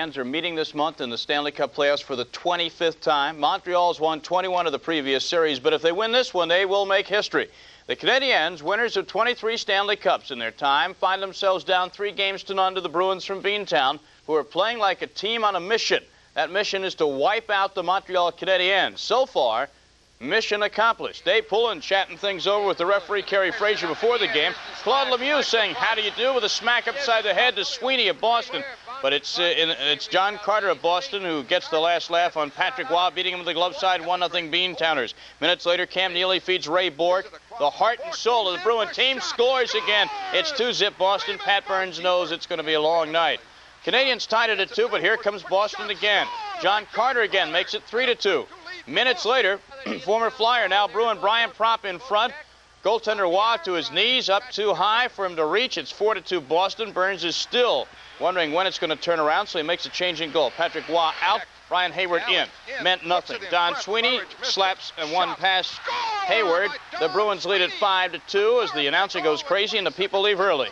Canadiens are meeting this month in the Stanley Cup playoffs for the 25th time. Montreal's won 21 of the previous series, but if they win this one, they will make history. The Canadiens, winners of 23 Stanley Cups in their time, find themselves down 3-0 to the Bruins from Beantown, who are playing like a team on a mission. That mission is to wipe out the Montreal Canadiens. So far, mission accomplished. Dave Pullen chatting things over with the referee, Kerry Fraser, before the game. Claude Lemieux saying, "How do you do?" with a smack upside the head to Sweeney of Boston. But it's John Carter of Boston who gets the last laugh on Patrick Roy, beating him with the glove side, 1-0 Beantowners. Minutes later, Cam Neely feeds Ray Bourque. The heart and soul of the Bruin team scores again. It's 2-0 Boston. Pat Burns knows it's going to be a long night. Canadians tied it at 2, but here comes Boston again. John Carter again makes it 3-2. Minutes later, former Flyer, now Bruin, Brian Propp in front. Goaltender Roy to his knees, up too high for him to reach. It's 4-2 Boston. Burns is still wondering when it's going to turn around, so he makes a changing goal. Patrick Roy out, Brian Hayward in. Meant nothing. Don Sweeney slaps and one past Hayward. The Bruins lead at 5-2 as the announcer goes crazy and the people leave early.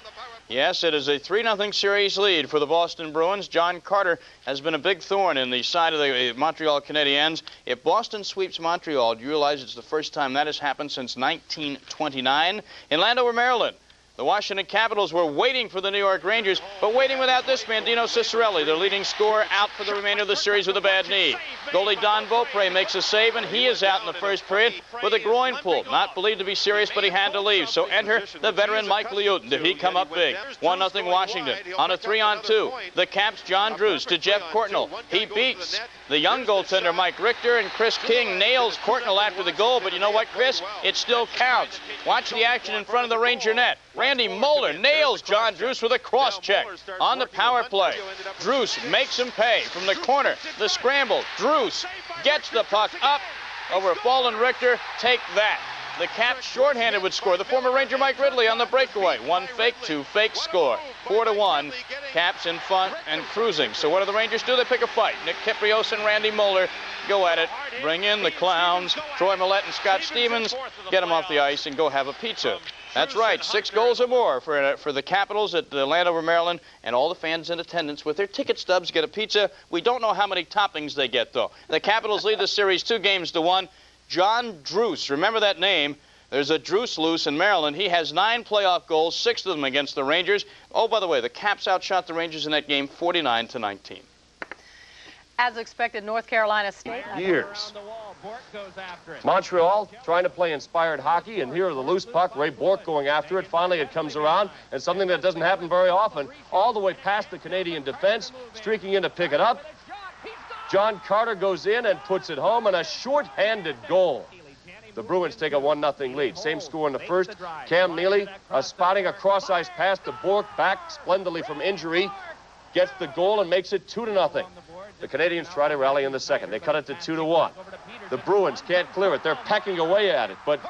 Yes, it is a 3-0 series lead for the Boston Bruins. John Carter has been a big thorn in the side of the Montreal Canadiens. If Boston sweeps Montreal, do you realize it's the first time that has happened since 1929? In Landover, Maryland, the Washington Capitals were waiting for the New York Rangers, but waiting without this man, Dino Ciccarelli, their leading scorer, out for the remainder of the series with a bad knee. Goalie Don Beaupre makes a save, and he is out in the first period with a groin pull. Not believed to be serious, but he had to leave. So enter the veteran Mike Liutin. Did he come up big? 1-0 Washington. On a 3-on-2, the Caps' John Druce to Jeff Courtnall. He beats the young goaltender Mike Richter, and Chris King nails Courtnall after the goal. But you know what, Chris? It still counts. Watch the action in front of the Ranger net. Randy Moller nails John Druce with a cross-check on the power play. Druce makes him pay from the corner. The scramble. Druce gets the puck up over fallen Richter. Take that. The Caps shorthanded would score. The former Ranger Mike Ridley on the breakaway. 1 fake, 2 fake score. 4-1. Caps in front and cruising. So what do the Rangers do? They pick a fight. Nick Kiprios and Randy Moller go at it. Bring in the clowns. Troy Millette and Scott Stevens. Get them off the ice and go have a pizza. That's right, 6 goals or more for the Capitals at Landover, Maryland, and all the fans in attendance with their ticket stubs get a pizza. We don't know how many toppings they get, though. The Capitals lead the series 2-1. John Druce, remember that name. There's a Druce loose in Maryland. He has 9 playoff goals, 6 of them against the Rangers. Oh, by the way, the Caps outshot the Rangers in that game 49-19. As expected, North Carolina State. Years. Montreal trying to play inspired hockey, and here are the loose puck. Ray Bourque going after it. Finally, it comes around, and something that doesn't happen very often, all the way past the Canadian defense, streaking in to pick it up. John Carter goes in and puts it home, and a short-handed goal. The Bruins take a 1-0 lead. Same score in the first. Cam Neely spotting a cross-ice pass to Bourque, back splendidly from injury, gets the goal and makes it 2-0. The Canadians try to rally in the second. They cut it to 2-1. The Bruins can't clear it. They're pecking away at it, but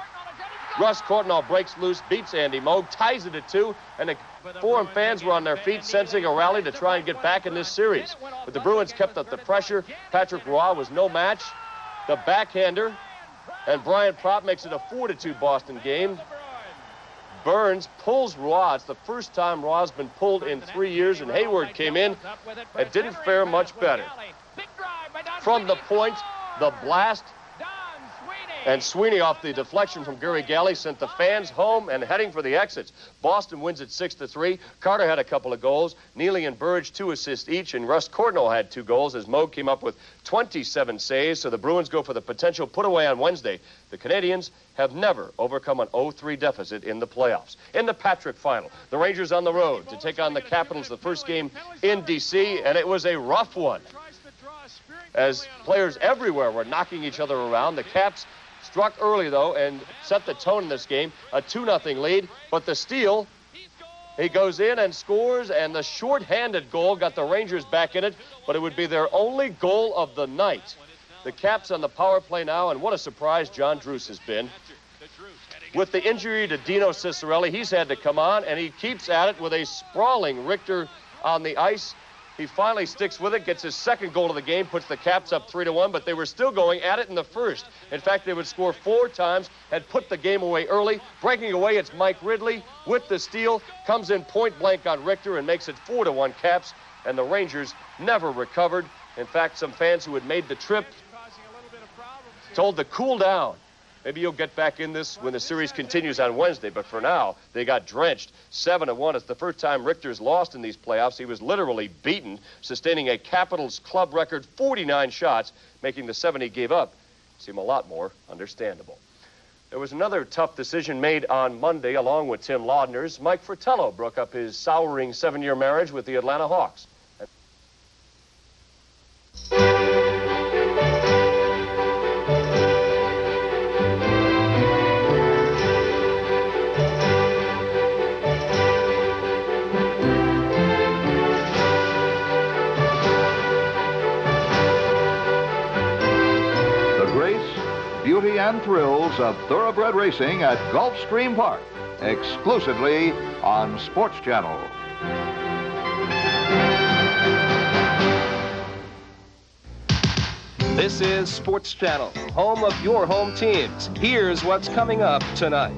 Russ Courtnall breaks loose, beats Andy Moog, ties it at 2, and the foreign fans were on their feet sensing a rally to try and get back in this series. But the Bruins kept up the pressure. Patrick Roy was no match. The backhander, and Brian Propp makes it a 4-2 Boston game. Burns pulls Roy. It's the first time Roy's been pulled in 3 years, and Hayward came in and didn't fare much better. From the point, the blast, and Sweeney off the deflection from Gary Galley sent the fans home and heading for the exits. Boston wins it 6-3. Carter had a couple of goals. Neely and Burge 2 assists each, and Russ Courtnall had 2 goals as Moog came up with 27 saves. So the Bruins go for the potential put away on Wednesday. The Canadians have never overcome an 0-3 deficit in the playoffs. In the Patrick final, the Rangers on the road to take on the Capitals, the first game in D.C., and it was a rough one, as players everywhere were knocking each other around. The Caps struck early, though, and set the tone in this game. A 2-0 lead, but the steal, he goes in and scores, and the short-handed goal got the Rangers back in it, but it would be their only goal of the night. The Caps on the power play now, and what a surprise John Druce has been. With the injury to Dino Ciccarelli, he's had to come on, and he keeps at it with a sprawling Richter on the ice. He finally sticks with it, gets his second goal of the game, puts the Caps up 3-1, but they were still going at it in the first. In fact, they would score 4 times, had put the game away early. Breaking away, it's Mike Ridley with the steal, comes in point blank on Richter and makes it 4-1 Caps. and the Rangers never recovered. In fact, some fans who had made the trip told to cool down. Maybe you'll get back in this when the series continues on Wednesday, but for now, they got drenched. 7-1. It's the first time Richter's lost in these playoffs. He was literally beaten, sustaining a Capitals club record 49 shots, making the 7 he gave up seem a lot more understandable. There was another tough decision made on Monday, along with Tim Laudner's. Mike Fratello broke up his souring 7-year marriage with the Atlanta Hawks. Beauty and thrills of thoroughbred racing at Gulfstream Park, exclusively on Sports Channel. This is Sports Channel, home of your home teams. Here's what's coming up tonight.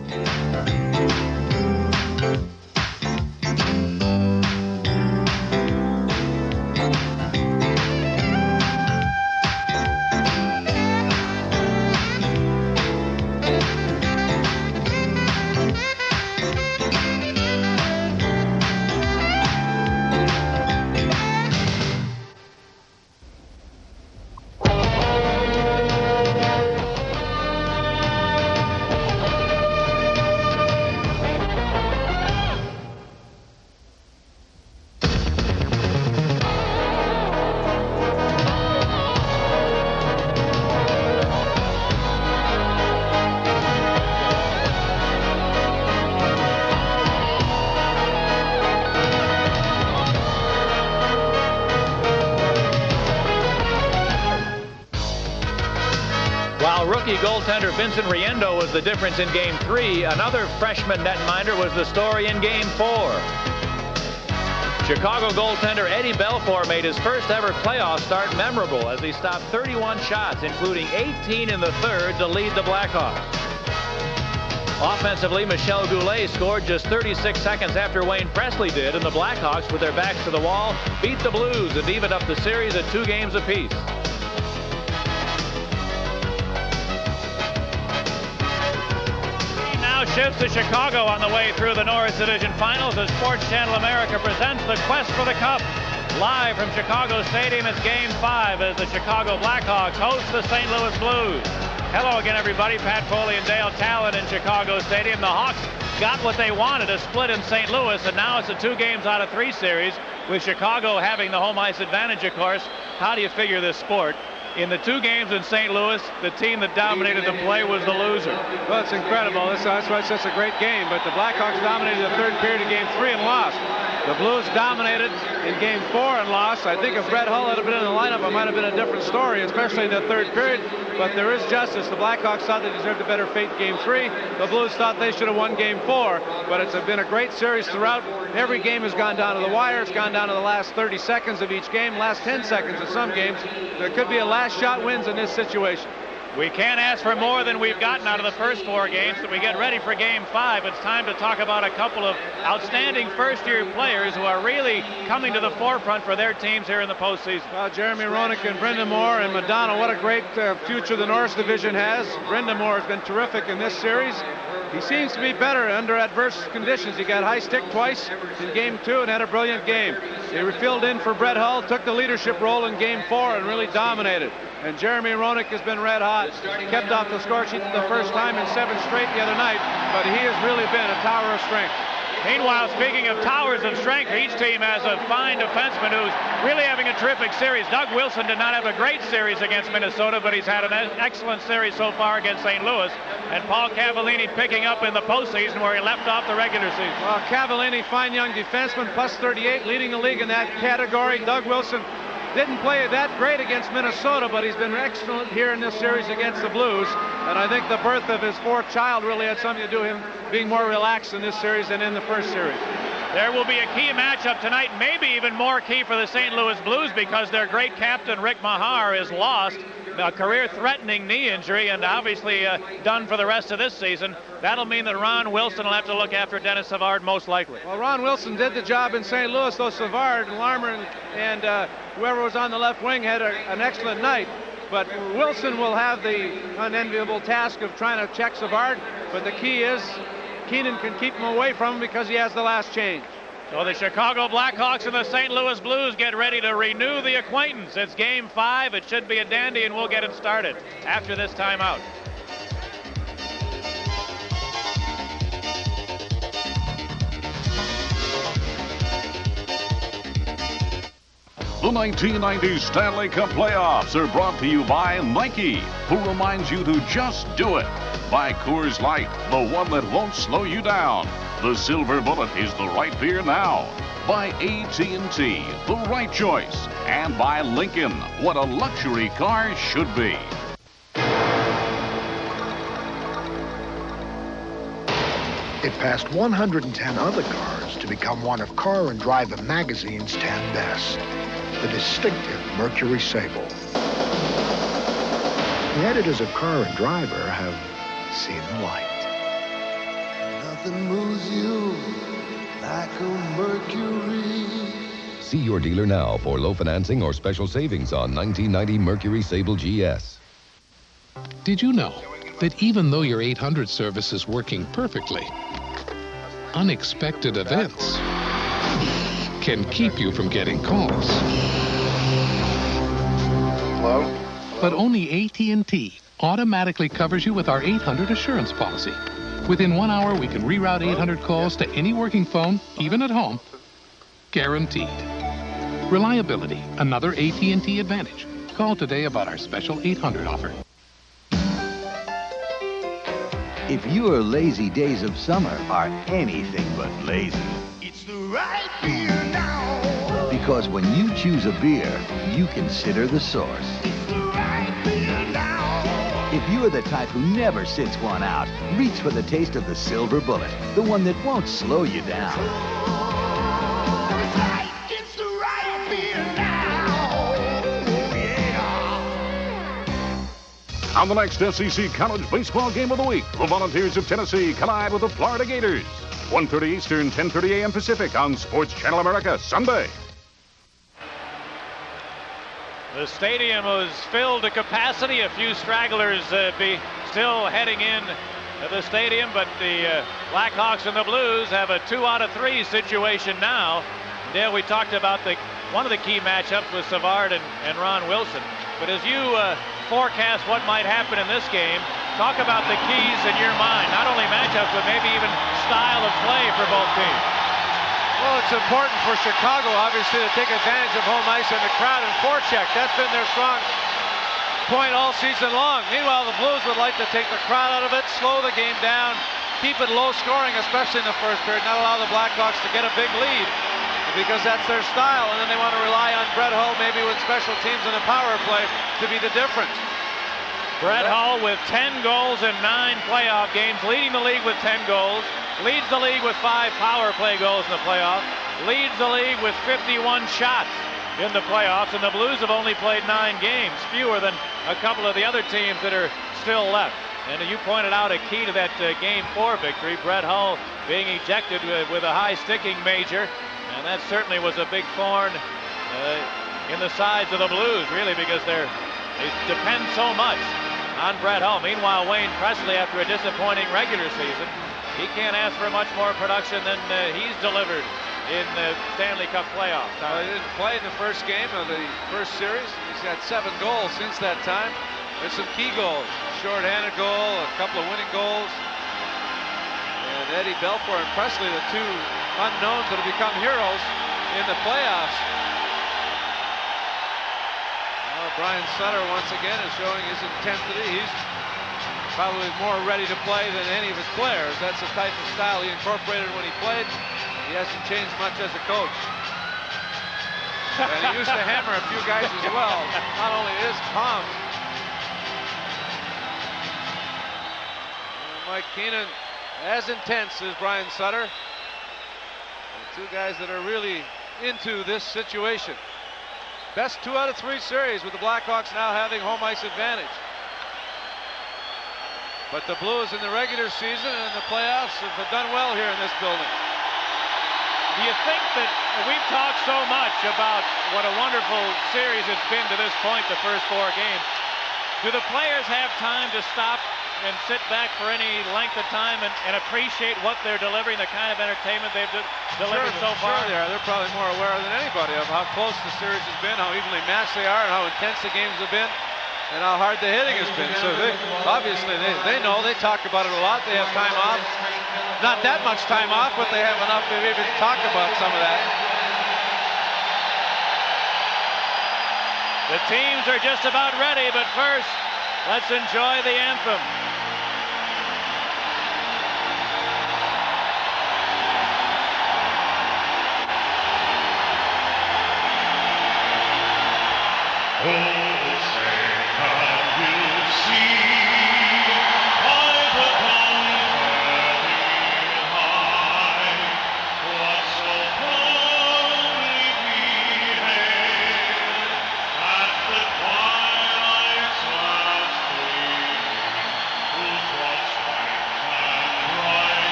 Rookie goaltender Vincent Riendo was the difference in Game 3. Another freshman netminder was the story in Game 4. Chicago goaltender Eddie Belfour made his first ever playoff start memorable as he stopped 31 shots, including 18 in the third, to lead the Blackhawks. Offensively, Michel Goulet scored just 36 seconds after Wayne Presley did, and the Blackhawks, with their backs to the wall, beat the Blues and evened up the series at 2 games apiece. Shifts to Chicago on the way through the Norris Division Finals as Sports Channel America presents the quest for the Cup. Live from Chicago Stadium, it's Game 5 as the Chicago Blackhawks host the St. Louis Blues. Hello again, everybody. Pat Foley and Dale Talon in Chicago Stadium. The Hawks got what they wanted, a split in St. Louis, and now it's a 2 games out of 3 series, with Chicago having the home ice advantage, of course. How do you figure this sport? In the 2 games in St. Louis, the team that dominated the play was the loser. Well, it's incredible. That's why it's such a great game. But the Blackhawks dominated the third period of Game 3 and lost. The Blues dominated in Game 4 and lost. I think if Brett Hull had been in the lineup, it might have been a different story, especially in the third period. But there is justice. The Blackhawks thought they deserved a better fate in Game 3. The Blues thought they should have won Game 4. But it's been a great series throughout. Every game has gone down to the wire. It's gone down to the last 30 seconds of each game, last 10 seconds of some games. There could be a last shot wins in this situation. We can't ask for more than we've gotten out of the first 4 games, so we get ready for Game 5. It's time to talk about a couple of outstanding first-year players who are really coming to the forefront for their teams here in the postseason. Well, Jeremy Roenick and Brendan Moore and Madonna, what a great future the Norris Division has. Brendan Moore has been terrific in this series. He seems to be better under adverse conditions. He got high stick twice in Game 2 and had a brilliant game. He filled in for Brett Hull, took the leadership role in Game 4 and really dominated. And Jeremy Roenick has been red hot, kept off the score sheet the first time in 7 straight the other night, but he has really been a tower of strength. Meanwhile, speaking of towers of strength, each team has a fine defenseman who's really having a terrific series. Doug Wilson did not have a great series against Minnesota, but he's had an excellent series so far against St. Louis. And Paul Cavallini picking up in the postseason where he left off the regular season. Well, Cavallini, fine young defenseman, plus 38, leading the league in that category. Doug Wilson didn't play that great against Minnesota, but he's been excellent here in this series against the Blues. And I think the birth of his 4th child really had something to do with him being more relaxed in this series than in the first series. There will be a key matchup tonight, maybe even more key for the St. Louis Blues, because their great captain, Rick Mahar, is lost. A career-threatening knee injury, and obviously done for the rest of this season. That'll mean that Ron Wilson will have to look after Dennis Savard most likely. Well, Ron Wilson did the job in St. Louis, though Savard and Larmer and whoever was on the left wing had an excellent night. But Wilson will have the unenviable task of trying to check Savard. But the key is Keenan can keep him away from him because he has the last change. So the Chicago Blackhawks and the St. Louis Blues get ready to renew the acquaintance. It's Game 5. It should be a dandy, and we'll get it started after this timeout. The 1990 Stanley Cup playoffs are brought to you by Nike, who reminds you to just do it. By Coors Light, the one that won't slow you down. The Silver Bullet is the right beer now. By AT&T, the right choice. And by Lincoln, what a luxury car should be. It passed 110 other cars to become one of Car and Driver magazine's 10 best. The distinctive Mercury Sable. The editors of Car and Driver have seen the light. Nothing moves you like a Mercury. See your dealer now for low financing or special savings on 1990 Mercury Sable GS. Did you know that even though your 800 service is working perfectly, unexpected events can keep you from getting calls? Hello? But only AT&T automatically covers you with our 800 assurance policy. Within 1 hour, we can reroute 800 calls to any working phone, even at home. Guaranteed. Reliability, another AT&T advantage. Call today about our special 800 offer. If your lazy days of summer are anything but lazy, It's the right beer now. because when you choose a beer, you consider the source. It's the right beer now. If you're the type who never sits one out, reach for the taste of the Silver Bullet, the one that won't slow you down. It's right. It's the right beer now. Oh, yeah. On the next SEC College Baseball Game of the Week, the Volunteers of Tennessee collide with the Florida Gators. 1:30 Eastern, 10:30 a.m. Pacific on Sports Channel America, Sunday. The stadium was filled to capacity. A few stragglers be still heading in to the stadium, but the Blackhawks and the Blues have a 2 out of 3 situation now. Dale, we talked about one of the key matchups with Savard and Ron Wilson. But as you forecast what might happen in this game, talk about the keys in your mind. Not only matchups, but maybe even style of play for both teams. Well, it's important for Chicago, obviously, to take advantage of home ice and the crowd and forecheck. That's been their strong point all season long. Meanwhile, the Blues would like to take the crowd out of it, slow the game down, keep it low scoring, especially in the first period, not allow the Blackhawks to get a big lead, because that's their style, and then they want to rely on Brett Hull, maybe with special teams and a power play, to be the difference. Brett Hull with 10 goals in 9 playoff games, leading the league with 10 goals. Leads the league with 5 power play goals in the playoffs. Leads the league with 51 shots in the playoffs. And the Blues have only played 9 games, fewer than a couple of the other teams that are still left. And you pointed out a key to that Game 4 victory, Brett Hull being ejected with a high sticking major. And that certainly was a big thorn in the sides of the Blues, really, because they depend so much on Brett Hull. Meanwhile, Wayne Presley, after a disappointing regular season, he can't ask for much more production than he's delivered in the Stanley Cup playoffs. He didn't play in the first game of the first series. He's had 7 goals since that time. There's some key goals. Short-handed goal, a couple of winning goals. And Eddie Belfour and Presley, the 2 unknowns that have become heroes in the playoffs. Brian Sutter once again is showing his intensity. He's probably more ready to play than any of his players. That's the type of style he incorporated when he played. He hasn't changed much as a coach. And he used to hammer a few guys as well, not only his palms. Mike Keenan, as intense as Brian Sutter. Two guys that are really into this situation. Best 2 out of 3 series with the Blackhawks now having home ice advantage. But the Blues in the regular season and the playoffs have done well here in this building. Do you think that we've talked so much about what a wonderful series it's been to this point, the first 4 games? Do the players have time to stop and sit back for any length of time and appreciate what they're delivering, the kind of entertainment they've delivered so far? Sure they are. They're probably more aware than anybody of how close the series has been, how evenly matched they are, and how intense the games have been, and how hard the hitting has been. So obviously they know. They talk about it a lot. They have time off. Not that much time off, but they have enough to even talk about some of that. The teams are just about ready, but first, let's enjoy the anthem.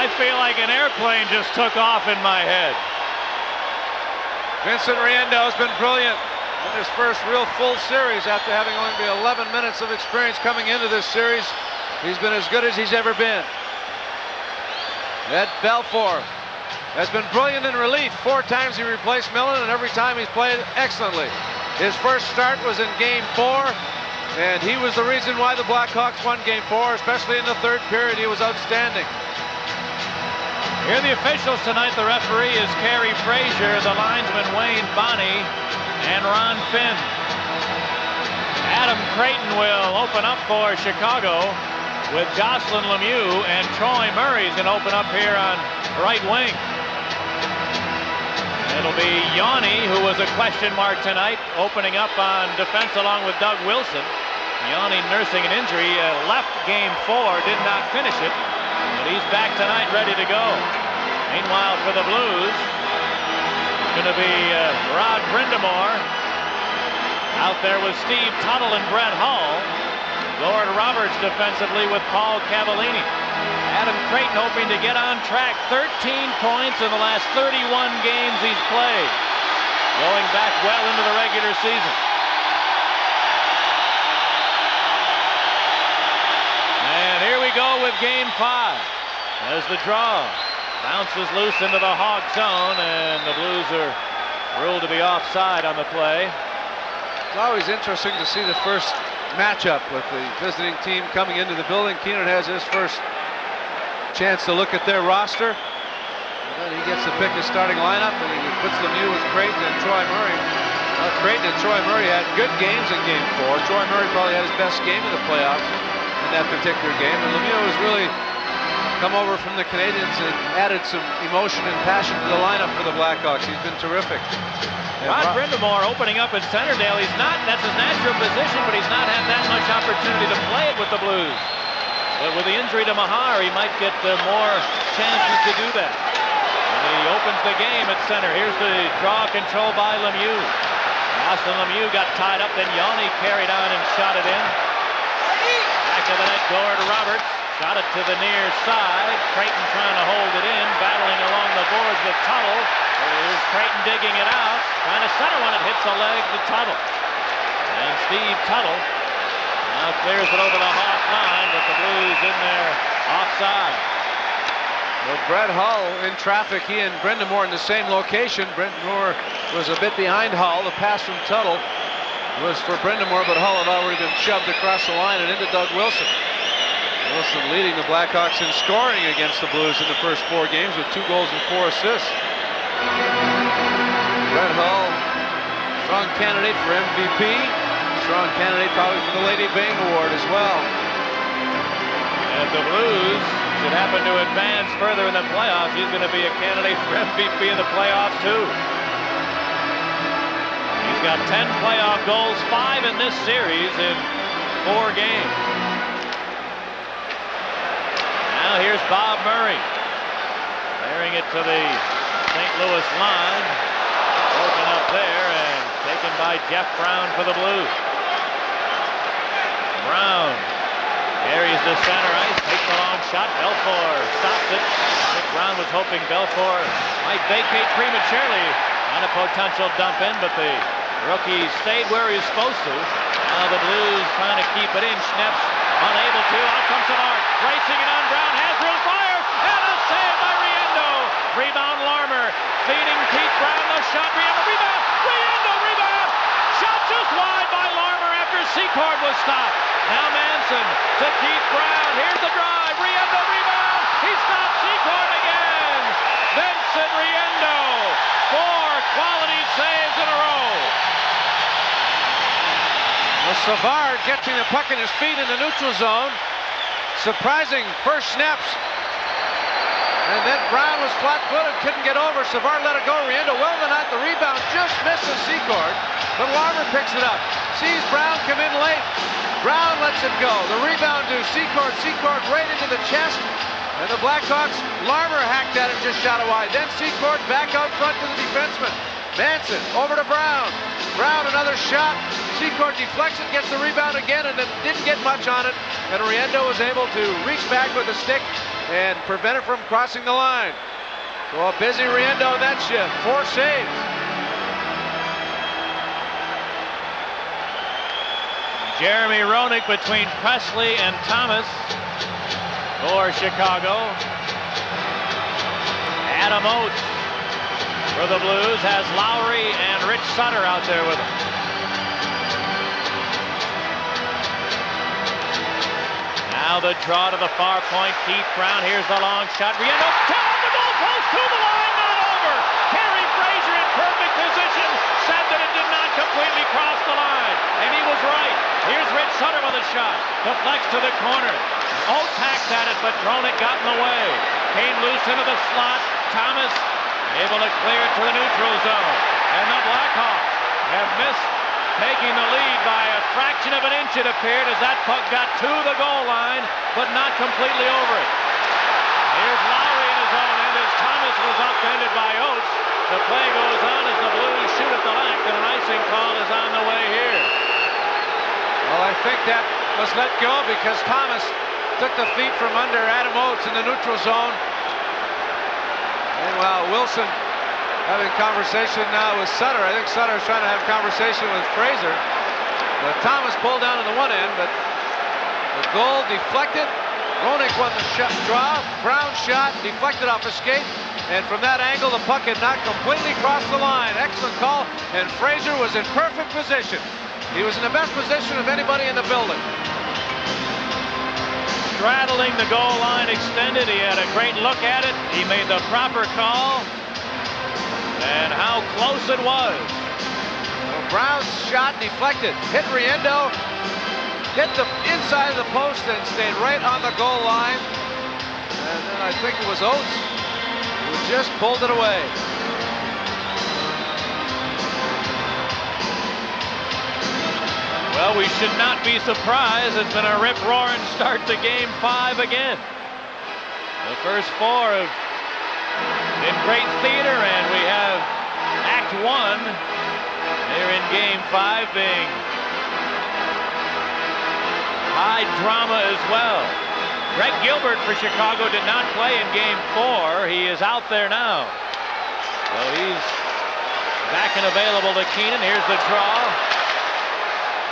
I feel like an airplane just took off in my head. Vincent Riendeau has been brilliant in his first real full series after having only 11 minutes of experience coming into this series. He's been as good as he's ever been. Ed Belfour has been brilliant in relief. 4 times he replaced Millen, and every time he's played excellently. His first start was in Game 4, and he was the reason why the Blackhawks won Game 4, especially in the third period. He was outstanding. Here are the officials tonight. The referee is Kerry Frazier, the linesman Wayne Bonney, and Ron Finn. Adam Creighton will open up for Chicago with Jocelyn Lemieux, and Troy Murray's going to open up here on right wing. It'll be Yanni, who was a question mark tonight, opening up on defense along with Doug Wilson. Yanni nursing an injury, left Game 4, did not finish it. But he's back tonight, ready to go. Meanwhile, for the Blues, it's going to be Rod Brind'Amour out there with Steve Tuttle and Brett Hull. Gord Roberts defensively with Paul Cavallini. Adam Creighton hoping to get on track. 13 points in the last 31 games he's played, going back well into the regular season. And here we go with Game 5 as the draw bounces loose into the Hog zone, and the Blues are ruled to be offside on the play. It's always interesting to see the first matchup with the visiting team coming into the building. Keenan has his first chance to look at their roster. And then he gets to pick his starting lineup, and he puts Lemieux with Creighton and Troy Murray. Creighton and Troy Murray had good games in Game 4. Troy Murray probably had his best game in the playoffs in that particular game. And Lemieux has really come over from the Canadiens and added some emotion and passion to the lineup for the Blackhawks. He's been terrific. Rod Brind'Amour opening up in Centerdale. That's his natural position, but he's not had that much opportunity to play it with the Blues. But with the injury to Mahar, he might get more chances to do that. And he opens the game at center. Here's the draw control by Lemieux. Austin Lemieux got tied up, then Yanni carried on and shot it in. Back to the net, Gord Roberts. Got it to the near side. Creighton trying to hold it in, battling along the boards with Tuttle. Here's Creighton digging it out, trying to center one. It hits a leg to Tuttle. And Steve Tuttle now clears it over the Hawk line, but the Blues in there offside. With Brett Hull in traffic, he and Brendan Moore in the same location. Brendan Moore was a bit behind Hull. The pass from Tuttle was for Brendan Moore, but Hull had already been shoved across the line and into Doug Wilson. Wilson leading the Blackhawks in scoring against the Blues in the first 4 games with 2 goals and 4 assists. Brett Hull, strong candidate for MVP, strong candidate probably for the Lady Byng Award as well. If the Blues should happen to advance further in the playoffs, he's going to be a candidate for MVP in the playoffs too. He's got 10 playoff goals, 5 in this series in 4 games. Now here's Bob Murray. Clearing it to the St. Louis line. Broken up there and taken by Jeff Brown for the Blues. Brown carries the center ice, takes a long shot. Belfour stops it. Rick Brown was hoping Belfour might vacate prematurely on a potential dump in, but the rookie stayed where he was supposed to. Now the Blues trying to keep it in. Schneps unable to. Out comes Savard. Racing it on. Brown has room. Fires. And a save by Riendo. Rebound Larmer. Feeding Keith Brown. The shot. Riendo. Rebound. Riendo. Rebound. Shot just wide by Larmer after Secord was stopped. Now Manson to Keith Brown. Here's the drive. Riendo. Rebound. He stops Secord again. Vincent Riendo. 4 quality saves in a row. Well, Savard getting the puck in his feet in the neutral zone. Surprising first snaps. And then Brown was flat-footed, couldn't get over. Savard let it go. Riendo well denied the rebound, just misses Secord. But Larmer picks it up. Sees Brown come in late. Brown lets it go. The rebound to Secord. Secord right into the chest. And the Blackhawks, Larmer hacked at it, just shot it wide. Then Secord back out front to the defenseman. Manson over to Brown. Brown another shot. Secord deflects it, gets the rebound again, and then didn't get much on it. And Riendo was able to reach back with a stick and prevent it from crossing the line. So a busy Riendo in that shift. 4 saves. Jeremy Roenick between Presley and Thomas for Chicago. Adam Oates for the Blues has Lowry and Rich Sutter out there with him. Now the draw to the far point. Keith Brown. Here's the long shot. Riendo down the goalpost to the line, not over. Kerry Fraser in perfect position said that it did not completely cross the line, and he was right. Here's Rich Sutter with a shot. Deflects to the corner. Oates hacks at it, but Roenick got in the way. Came loose into the slot. Thomas able to clear it to the neutral zone. And the Blackhawks have missed taking the lead by a fraction of an inch, it appeared, as that puck got to the goal line, but not completely over it. Here's Lowry in his own end as Thomas was upended by Oates. The play goes on as the Blues shoot at the length, and an icing call is on the way here. Well, I think that was let go because Thomas took the feet from under Adam Oates in the neutral zone. And while Wilson having conversation now with Sutter, I think Sutter is trying to have conversation with Fraser. But Thomas pulled down on the one end, but the goal deflected. Roenick won the draw. Brown shot, deflected off a skate. And from that angle, the puck had not completely crossed the line. Excellent call, and Fraser was in perfect position. He was in the best position of anybody in the building. Straddling the goal line extended. He had a great look at it. He made the proper call. And how close it was. Well, Brown's shot deflected. Hit Riendo. Hit the inside of the post and stayed right on the goal line. And then I think it was Oates who just pulled it away. Well, Well, we should not be surprised. It's been a rip-roaring start to Game 5 again. The first 4 have been great theater, and we have Act 1 here in Game 5 being high drama as well. Greg Gilbert for Chicago did not play in Game 4. He is out there now. So he's back and available to Keenan. Here's the draw.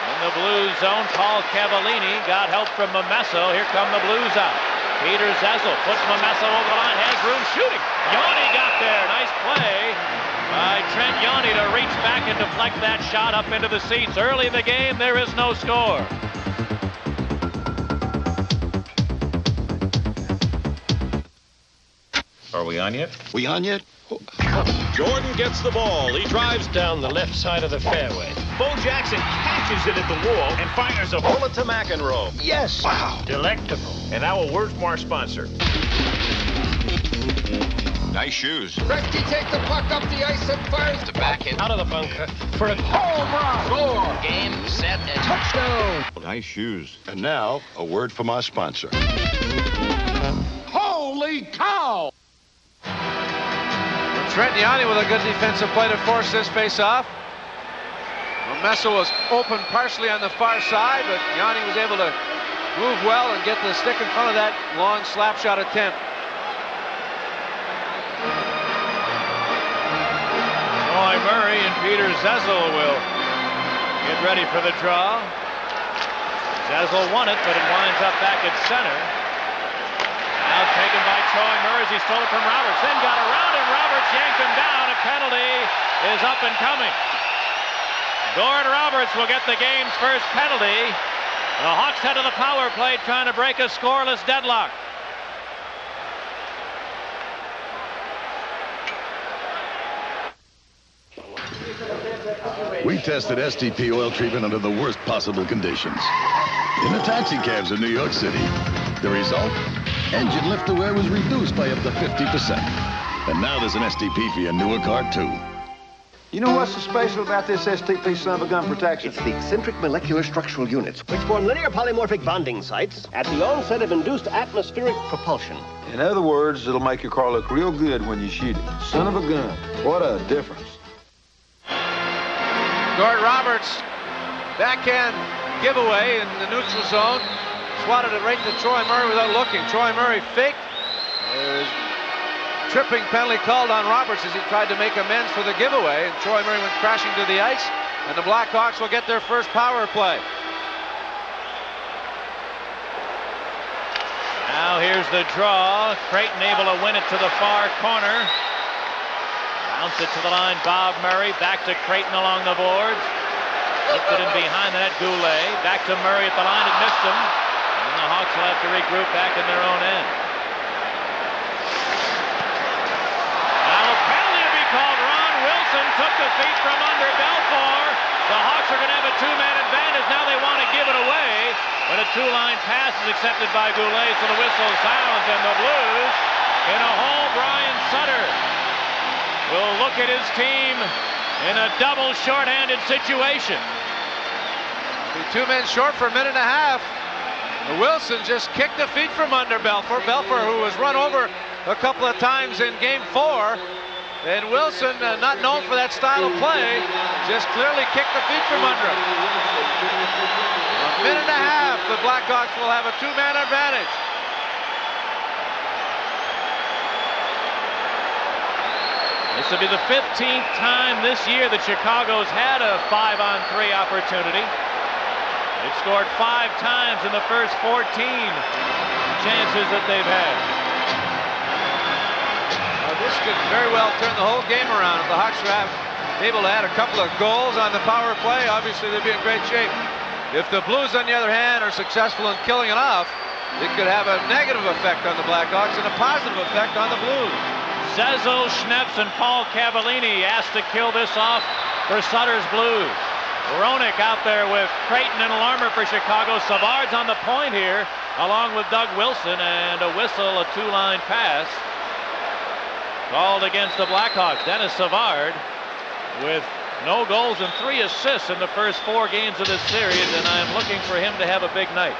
In the Blues zone, Paul Cavallini got help from Momesso. Here come the Blues out. Peter Zezel puts Momesso over the line. Has room shooting. Yanni got there. Nice play by Trent Yanni to reach back and deflect that shot up into the seats. Early in the game, there is no score. Are we on yet? We on yet? Jordan gets the ball. He drives down the left side of the fairway. Bo Jackson catches it at the wall and fires a bullet to McEnroe. Yes. Wow. Delectable. And now a word from our sponsor. Nice shoes. Gretzky takes the puck up the ice and fires The back end. Out of the bunker for a home run. Score. Game, set, and touchdown. Nice shoes. And now, a word from our sponsor. Holy cow! Trent Yanni with a good defensive play to force this face-off. Momesso was open partially on the far side, but Yanni was able to move well and get the stick in front of that long slap shot attempt. Roy Murray and Peter Zezel will get ready for the draw. Zezel won it, but it winds up back at center. Now taken by Troy Murray as he stole it from Roberts. Then got around him. Roberts yanked him down. A penalty is up and coming. Gord Roberts will get the game's first penalty. The Hawks head to the power play trying to break a scoreless deadlock. We tested STP oil treatment under the worst possible conditions. In the taxi cabs in New York City. The result? Engine lift to wear was reduced by up to 50%. And now there's an STP for your newer car, too. You know what's so special about this STP son of a gun protection? It's the eccentric molecular structural units, which form linear polymorphic bonding sites at the onset of induced atmospheric propulsion. In other words, it'll make your car look real good when you shoot it. Son of a gun. What a difference. Gord Roberts, backhand giveaway in the neutral zone. Swatted it right to Troy Murray without looking. Troy Murray faked. There's tripping penalty called on Roberts as he tried to make amends for the giveaway. And Troy Murray went crashing to the ice. And the Blackhawks will get their first power play. Now here's the draw. Creighton able to win it to the far corner. Bounce it to the line. Bob Murray back to Creighton along the boards. Lifted him behind the net. Goulet back to Murray at the line. It missed him. And the Hawks will have to regroup back in their own end. Now a penalty to be called. Ron Wilson took the feet from under Belfour. The Hawks are going to have a two-man advantage. Now they want to give it away. But a two-line pass is accepted by Goulet, so the whistle sounds, and the Blues in a hole. Brian Sutter will look at his team in a double shorthanded situation. Be 2 men short for a minute and a half. Wilson just kicked the feet from under Belfour. Belfour, who was run over a couple of times in Game 4. And Wilson, not known for that style of play, just clearly kicked the feet from under him. A minute and a half, the Blackhawks will have a two-man advantage. This will be the 15th time this year that Chicago's had a 5-on-3 opportunity. They've scored 5 times in the first 14 chances that they've had. This could very well turn the whole game around. If the Hawks are able to add a couple of goals on the power play, obviously they'd be in great shape. If the Blues, on the other hand, are successful in killing it off, it could have a negative effect on the Blackhawks and a positive effect on the Blues. Zezel, Schneps, and Paul Cavallini asked to kill this off for Sutter's Blues. Ronick out there with Creighton and Larmer for Chicago. Savard's on the point here, along with Doug Wilson, and a whistle, a two-line pass called against the Blackhawks. Dennis Savard with No goals and 3 assists in the first 4 games of this series, and I'm looking for him to have a big night.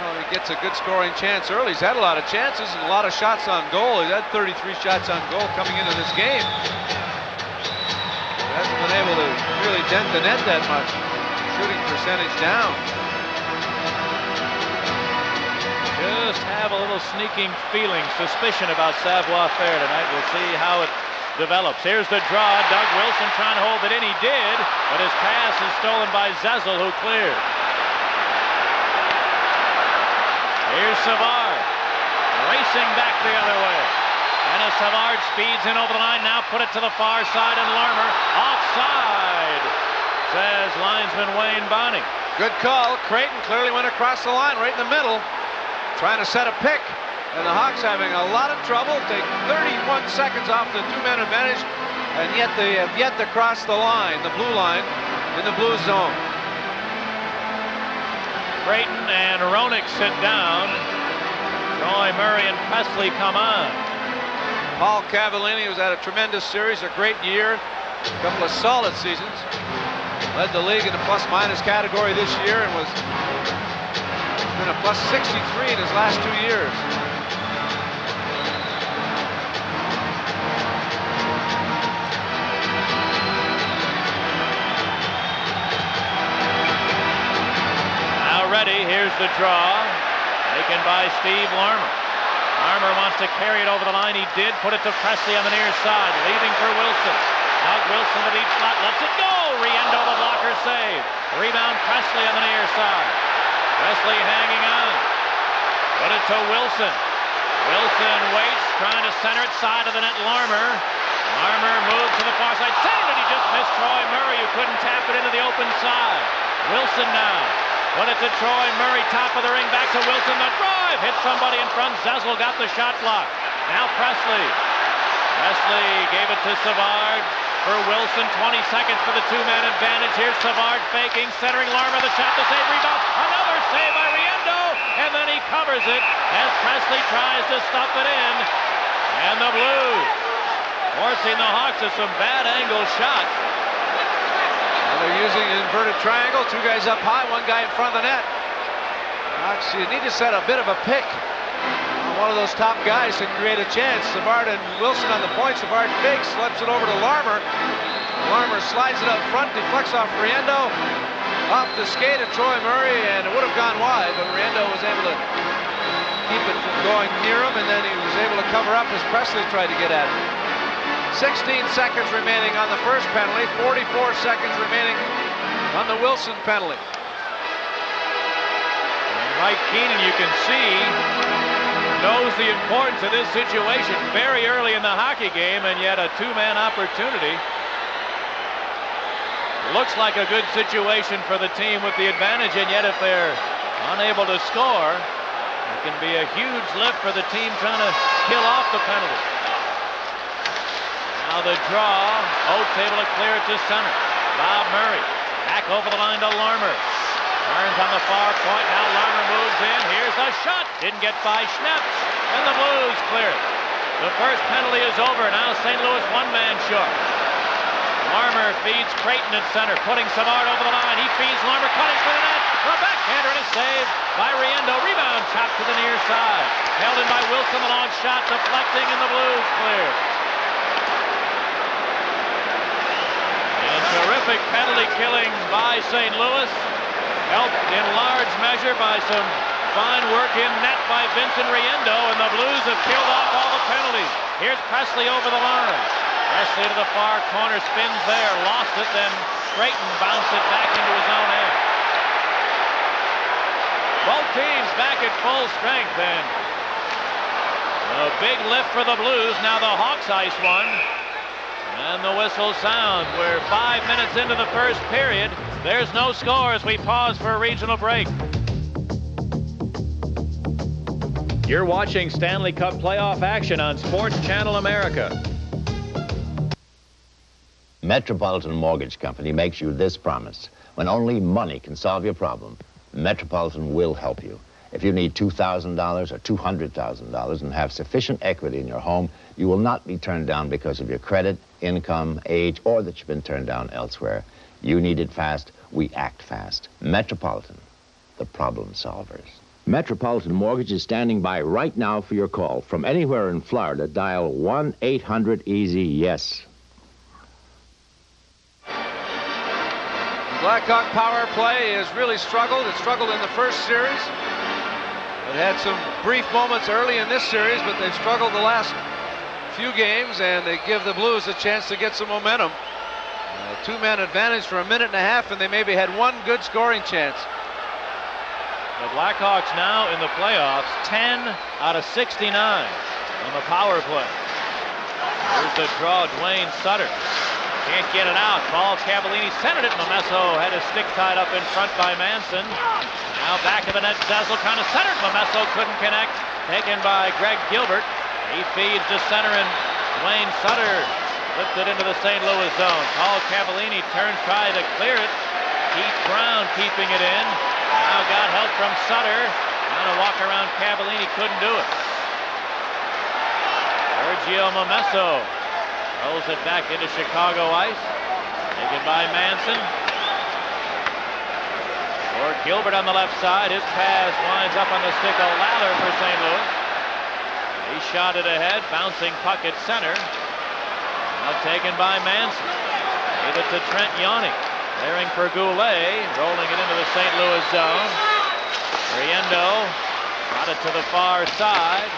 Well, he gets a good scoring chance early. He's had a lot of chances and a lot of shots on goal. He's had 33 shots on goal coming into this game. He hasn't been able to really dent the net that much. Shooting percentage down. Just have a little sneaking feeling, suspicion about Savoir-Faire tonight. We'll see how it develops. Here's the draw. Doug Wilson trying to hold it in. He did, but his pass is stolen by Zezel, who cleared. Here's Savard, racing back the other way. And as Savard speeds in over the line, now put it to the far side, and Larmer offside, says linesman Wayne Bonning. Good call. Creighton clearly went across the line right in the middle, trying to set a pick. And the Hawks having a lot of trouble. Take 31 seconds off the 2-man advantage, and yet they have yet to cross the line, the blue line, in the blue zone. Creighton and Roenick sit down. Troy Murray and Presley come on. Paul Cavallini, who's had a tremendous series, a great year, a couple of solid seasons. Led the league in the plus-minus category this year and was been a plus 63 in his last 2 years. Ready, here's the draw, taken by Steve Larmer. Larmer wants to carry it over the line. He did, put it to Presley on the near side, leaving for Wilson. Doug Wilson to deep slot, lets it go. Riendo, the blocker, save. Rebound, Presley on the near side. Presley hanging on. Put it to Wilson. Wilson waits, trying to center it, side of the net, Larmer. Larmer moves to the far side, saved it. He just missed Troy Murray, who couldn't tap it into the open side. Wilson now. Put it to Troy Murray, top of the ring, back to Wilson. The drive hit somebody in front. Zezel got the shot blocked. Now Presley. Presley gave it to Savard for Wilson. 20 seconds for the 2-man advantage. Here's Savard faking, centering Larmer. The shot, the save, rebound. Another save by Riendo, and then he covers it as Presley tries to stuff it in. And the Blues forcing the Hawks to some bad angle shots. They're using an inverted triangle, 2 guys up high, 1 guy in front of the net. Hawks, you need to set a bit of a pick on one of those top guys to create a chance. Savard and Wilson on the point. Savard fakes, slips it over to Larmer. Larmer slides it up front, deflects off Riendo, off the skate of Troy Murray, and it would have gone wide, but Riendo was able to keep it from going near him, and then he was able to cover up as Presley tried to get at it. 16 seconds remaining on the first penalty, 44 seconds remaining on the Wilson penalty. Mike Keenan, you can see, knows the importance of this situation very early in the hockey game, and yet a 2-man opportunity. Looks like a good situation for the team with the advantage, and yet if they're unable to score, it can be a huge lift for the team trying to kill off the penalty. Now the draw. Oates able to clear it to center. Bob Murray back over the line to Larmer. Turns on the far point. Now Larmer moves in. Here's a shot. Didn't get by Schneps. And the Blues clear it. The first penalty is over. Now St. Louis 1-man short. Larmer feeds Creighton at center, putting Savard over the line. He feeds Larmer, cutting for the net. The backhander is saved by Riendo. Rebound chopped to the near side. Held in by Wilson. The long shot deflecting, and the Blues clear. Terrific penalty killing by St. Louis, helped in large measure by some fine work in net by Vincent Riendo, and the Blues have killed off all the penalties. Here's Presley over the line. Presley to the far corner, spins there, lost it, then Creighton bounced it back into his own end. Both teams back at full strength, and a big lift for the Blues. Now the Hawks ice one. And the whistle sounds. We're 5 minutes into the first period. There's no score as we pause for a regional break. You're watching Stanley Cup playoff action on Sports Channel America. Metropolitan Mortgage Company makes you this promise. When only money can solve your problem, Metropolitan will help you. If you need $2,000 or $200,000 and have sufficient equity in your home, you will not be turned down because of your credit, income, age, or that you've been turned down elsewhere. You need it fast, we act fast. Metropolitan, the problem solvers. Metropolitan Mortgage is standing by right now for your call. From anywhere in Florida, dial 1-800-EASY-YES. Blackhawk power play has really struggled. It struggled in the first series. It had some brief moments early in this series, but they've struggled the last few games, and they give the Blues a chance to get some momentum. A two-man advantage for a minute and a half, and they maybe had one good scoring chance. The Blackhawks now in the playoffs, 10 out of 69 on the power play. Here's the draw, Dwayne Sutter. Can't get it out. Paul Cavallini centered it. Momesso had his stick tied up in front by Manson. Now back of the net, Zazzle kind of centered. Momesso couldn't connect. Taken by Greg Gilbert. He feeds to center, and Dwayne Sutter flips it into the St. Louis zone. Paul Cavallini turns, trying to clear it. Keith Brown keeping it in. Now got help from Sutter. Trying to walk around Cavallini, couldn't do it. Sergio Momesso rolls it back into Chicago ice. Taken by Manson. Or Gilbert on the left side. His pass winds up on the stick of Lather for St. Louis. He shot it ahead, bouncing puck at center. Now taken by Manson. Gave it to Trent Yawning. Clearing for Goulet, rolling it into the St. Louis zone. Riendo got it to the far side.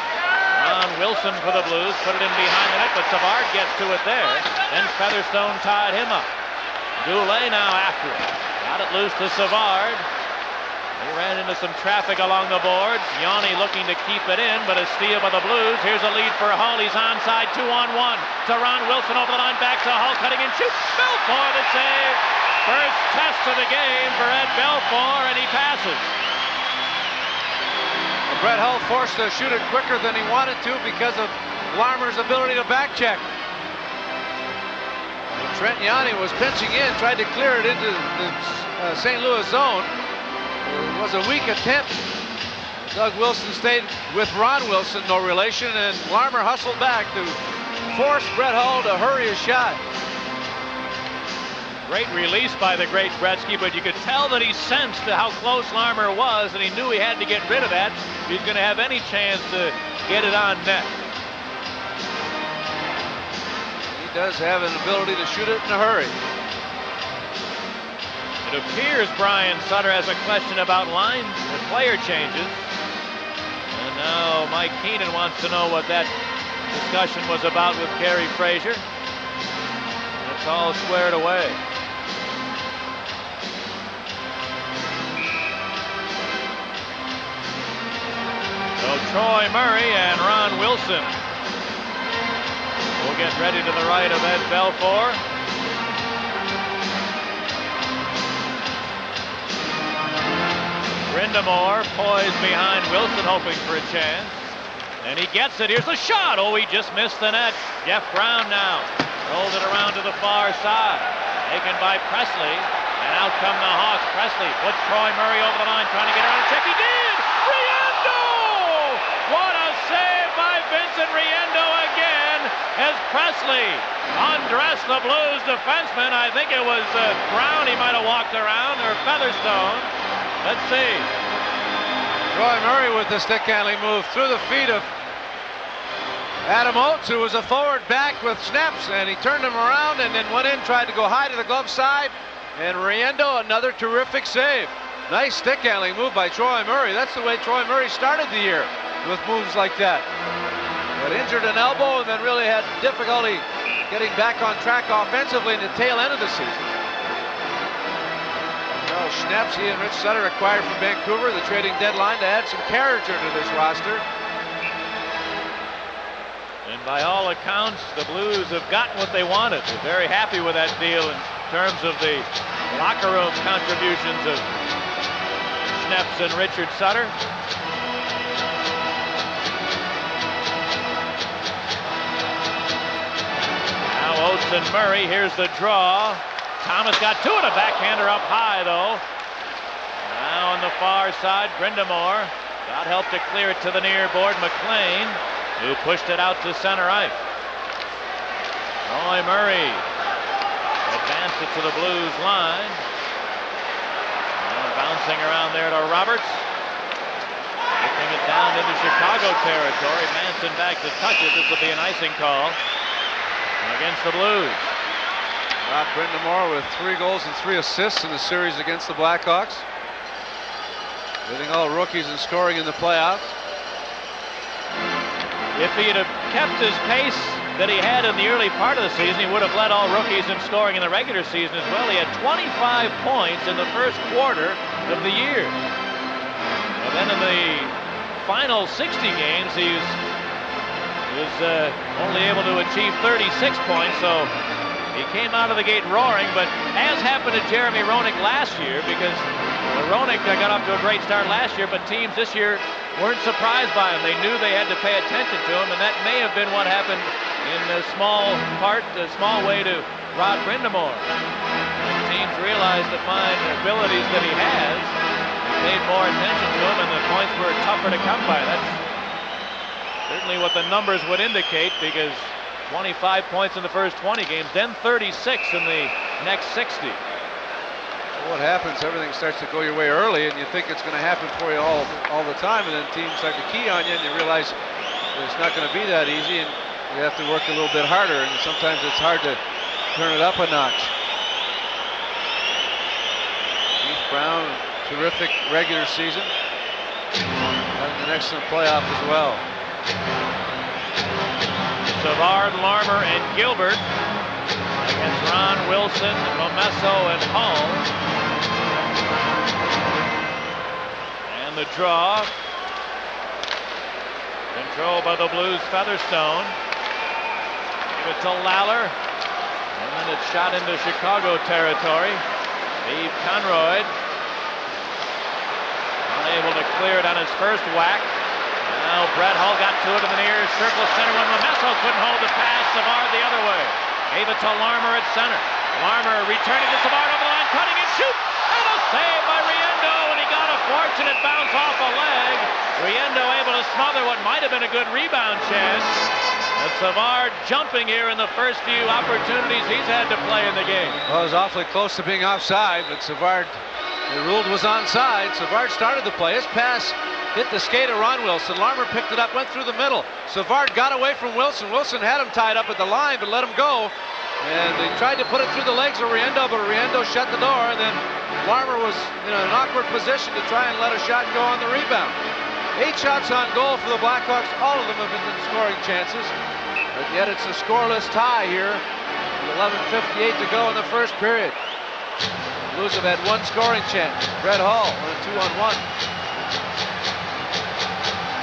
Ron Wilson for the Blues, put it in behind the net, but Savard gets to it there. Then Featherstone tied him up. Goulet now after it. Got it loose to Savard. He ran into some traffic along the boards. Yanni looking to keep it in, but a steal by the Blues. Here's a lead for Hull. He's onside, 2-on-1. To Ron Wilson over the line, back to Hull, cutting in, shoots. Belfour the save. First test of the game for Ed Belfour, and he passes. Well, Brett Hull forced to shoot it quicker than he wanted to because of Larmer's ability to back check. Trent Yanni was pinching in, tried to clear it into the St. Louis zone. It was a weak attempt. Doug Wilson stayed with Ron Wilson, no relation, and Larmer hustled back to force Brett Hull to hurry his shot. Great release by the great Gretzky, but you could tell that he sensed how close Larmer was, and he knew he had to get rid of that if he's going to have any chance to get it on net. He does have an ability to shoot it in a hurry. It appears Brian Sutter has a question about line and player changes. And now Mike Keenan wants to know what that discussion was about with Kerry Frazier. It's all squared away. So Troy Murray and Ron Wilson will get ready to the right of Ed Belfour. Brindamore poised behind Wilson, hoping for a chance. And he gets it. Here's the shot. Oh, he just missed the net. Jeff Brown now rolls it around to the far side. Taken by Presley. And out come the Hawks. Presley puts Troy Murray over the line, trying to get around a check. He did! Riendo! What a save by Vincent Riendo again as Presley undressed the Blues defenseman. I think it was Brown he might have walked around, or Featherstone. Let's see. Troy Murray with the stick handling move through the feet of Adam Oates, who was a forward back with snaps, and he turned him around and then went in, tried to go high to the glove side. And Riendo, another terrific save. Nice stick handling move by Troy Murray. That's the way Troy Murray started the year, with moves like that. But injured an elbow and then really had difficulty getting back on track offensively in the tail end of the season. Well, Schnaps, he and Rich Sutter acquired from Vancouver, the trading deadline, to add some character to this roster. And by all accounts, the Blues have gotten what they wanted. They're very happy with that deal in terms of the locker room contributions of Schnaps and Richard Sutter. Now Oates and Murray. Here's the draw. Thomas got to it. A backhander up high, though. Now on the far side, Brindamore Scott helped to clear it to the near board. McLean, who pushed it out to center ice. Roy Murray advanced it to the Blues line. And bouncing around there to Roberts. Kicking it down into Chicago territory. Manson back to touch it. This will be an icing call against the Blues. Rod Brind'Amour with 3 goals and 3 assists in the series against the Blackhawks. Leading all rookies in scoring in the playoffs. If he had kept his pace that he had in the early part of the season, he would have led all rookies in scoring in the regular season as well. He had 25 points in the first quarter of the year. And then in the final 60 games, he was only able to achieve 36 points, so he came out of the gate roaring. But as happened to Jeremy Roenick last year, because Roenick got off to a great start last year, but teams this year weren't surprised by him. They knew they had to pay attention to him, and that may have been what happened in a small way to Rod Brind'Amour. When teams realized the fine abilities that he has, they paid more attention to him, and the points were tougher to come by. That's certainly what the numbers would indicate, because 25 points in the first 20 games, then 36 in the next 60. What happens, everything starts to go your way early, and you think it's going to happen for you all the time, and then teams start to key on you, and you realize it's not going to be that easy, and you have to work a little bit harder, and sometimes it's hard to turn it up a notch. Keith Brown, terrific regular season, having an excellent playoff as well. Savard, Larmer, and Gilbert against Ron, Wilson, Momesso, and Hall. And the draw. Controlled by the Blues, Featherstone. Give it to Lawler. And then it's shot into Chicago territory. Steve Conroy unable to clear it on his first whack. Now Brett Hull got to it in the near circle center when Momesso couldn't hold the pass. Savard the other way. Gave it to Larmer at center. Larmer returning to Savard over the line, cutting and shoot. And a save by Riendo, and he got a fortunate bounce off a leg. Riendo able to smother what might have been a good rebound chance. And Savard jumping here in the first few opportunities he's had to play in the game. Well, it was awfully close to being offside, but Savard, they ruled was onside. Savard started the play. His pass hit the skate of Ron Wilson. Larmer picked it up, went through the middle. Savard got away from Wilson. Wilson had him tied up at the line, but let him go. And they tried to put it through the legs of Riendo, but Riendo shut the door, and then Larmer was in an awkward position to try and let a shot go on the rebound. 8 shots on goal for the Blackhawks. All of them have been scoring chances, but yet it's a scoreless tie here. 11:58 to go in the first period. Blues have had 1 scoring chance. Brett Hull on a 2-on-1.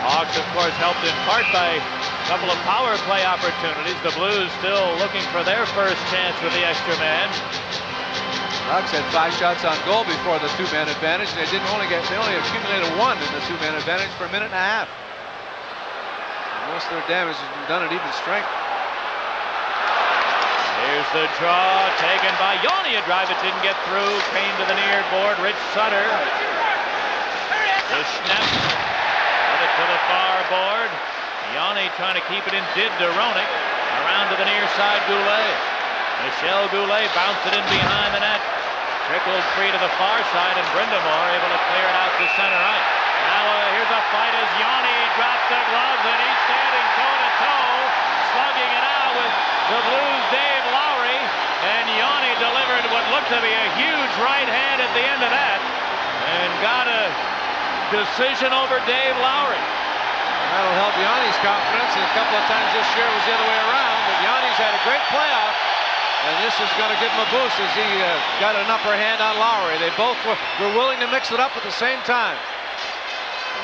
Hawks, of course, helped in part by a couple of power play opportunities. The Blues still looking for their first chance with the extra man. Hawks had 5 shots on goal before the 2-man advantage. They only accumulated 1 in the 2-man advantage for a minute and a half. And most of their damage has been done at even strength. Here's the draw taken by Yanni. A drive that didn't get through. Came to the near board. Rich Sutter. The snap. To the far board. Yanni trying to keep it in. Did to Roenick. Around to the near side, Goulet. Michel Goulet bounced it in behind the net. Trickled free to the far side, and Brind'Amour able to clear it out to center ice. Now here's a fight as Yanni drops the gloves, and he's standing toe-to-toe, slugging it out with the Blues' Dave Lowry. And Yanni delivered what looked to be a huge right hand at the end of that, and got a decision over Dave Lowry. That'll help Yanni's confidence, and a couple of times this year it was the other way around, but Yanni's had a great playoff, and this is going to give him a boost as he got an upper hand on Lowry. They both were willing to mix it up at the same time.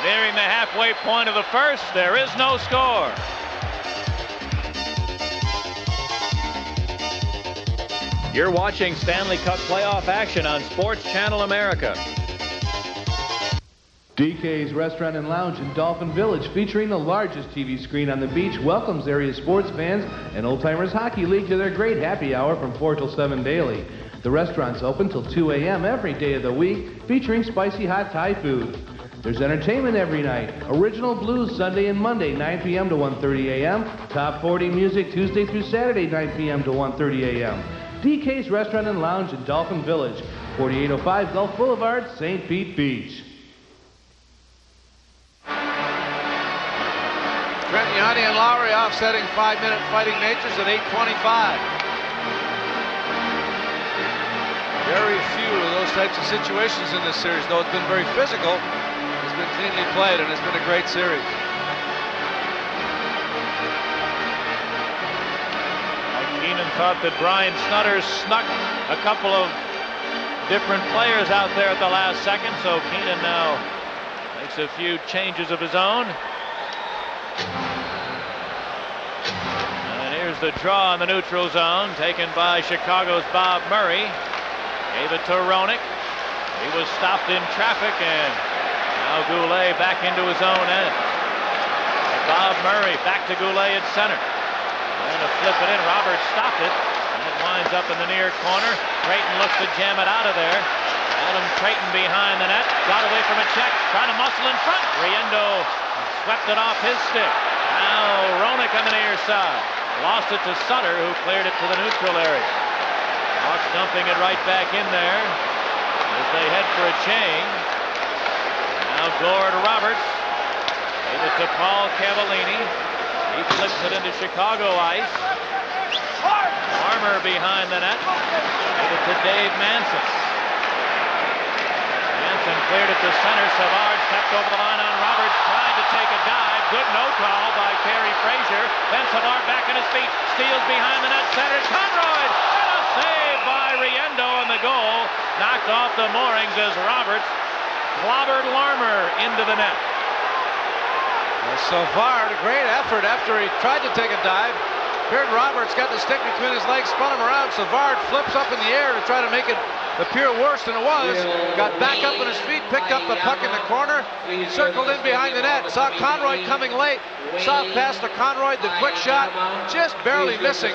Nearing the halfway point of the first, there is no score. You're watching Stanley Cup playoff action on Sports Channel America. DK's Restaurant and Lounge in Dolphin Village, featuring the largest TV screen on the beach, welcomes area sports fans and Old Timers Hockey League to their great happy hour from 4 till 7 daily. The restaurant's open till 2 a.m. every day of the week, featuring spicy hot Thai food. There's entertainment every night. Original Blues Sunday and Monday, 9 p.m. to 1:30 a.m. Top 40 music Tuesday through Saturday, 9 p.m. to 1:30 a.m. DK's Restaurant and Lounge in Dolphin Village, 4805 Gulf Boulevard, St. Pete Beach. Trent Yawney and Lowry offsetting 5-minute fighting natures at 8:25. Very few of those types of situations in this series, though it's been very physical. It's been cleanly played, and it's been a great series. Keenan thought that Brian Snutter snuck a couple of different players out there at the last second, so Keenan now makes a few changes of his own. And here's the draw in the neutral zone, taken by Chicago's Bob Murray. Gave it to Roenick. He was stopped in traffic, and now Goulet back into his own end. And Bob Murray back to Goulet at center. And to flip it in, Roberts stopped it, and it winds up in the near corner. Creighton looks to jam it out of there. Adam Creighton behind the net, got away from a check, trying to muscle in front. Riendo swept it off his stick. Now Roenick on the near side. Lost it to Sutter, who cleared it to the neutral area. Hawks dumping it right back in there as they head for a change. Now Gore to Roberts. Gave it to Paul Cavallini. He flips it into Chicago ice. Farmer behind the net. Gave it to Dave Manson. Manson cleared it to center. Savard stepped over the line on Roberts, trying to take a dive. Good no call by Kerry Frazier. Then Savard back on his feet. Steals behind the net. Centers Conroy. And a save by Riendo on the goal. Knocked off the moorings as Roberts clobbered Larmer into the net. Savard, a great effort after he tried to take a dive. Beard Roberts got the stick between his legs, spun him around. Savard flips up in the air to try to make it appear worse than it was. Got back up on his feet, picked up the puck in the corner, circled in behind the net. Saw Conroy coming late. Saw past to Conroy, the quick shot, just barely missing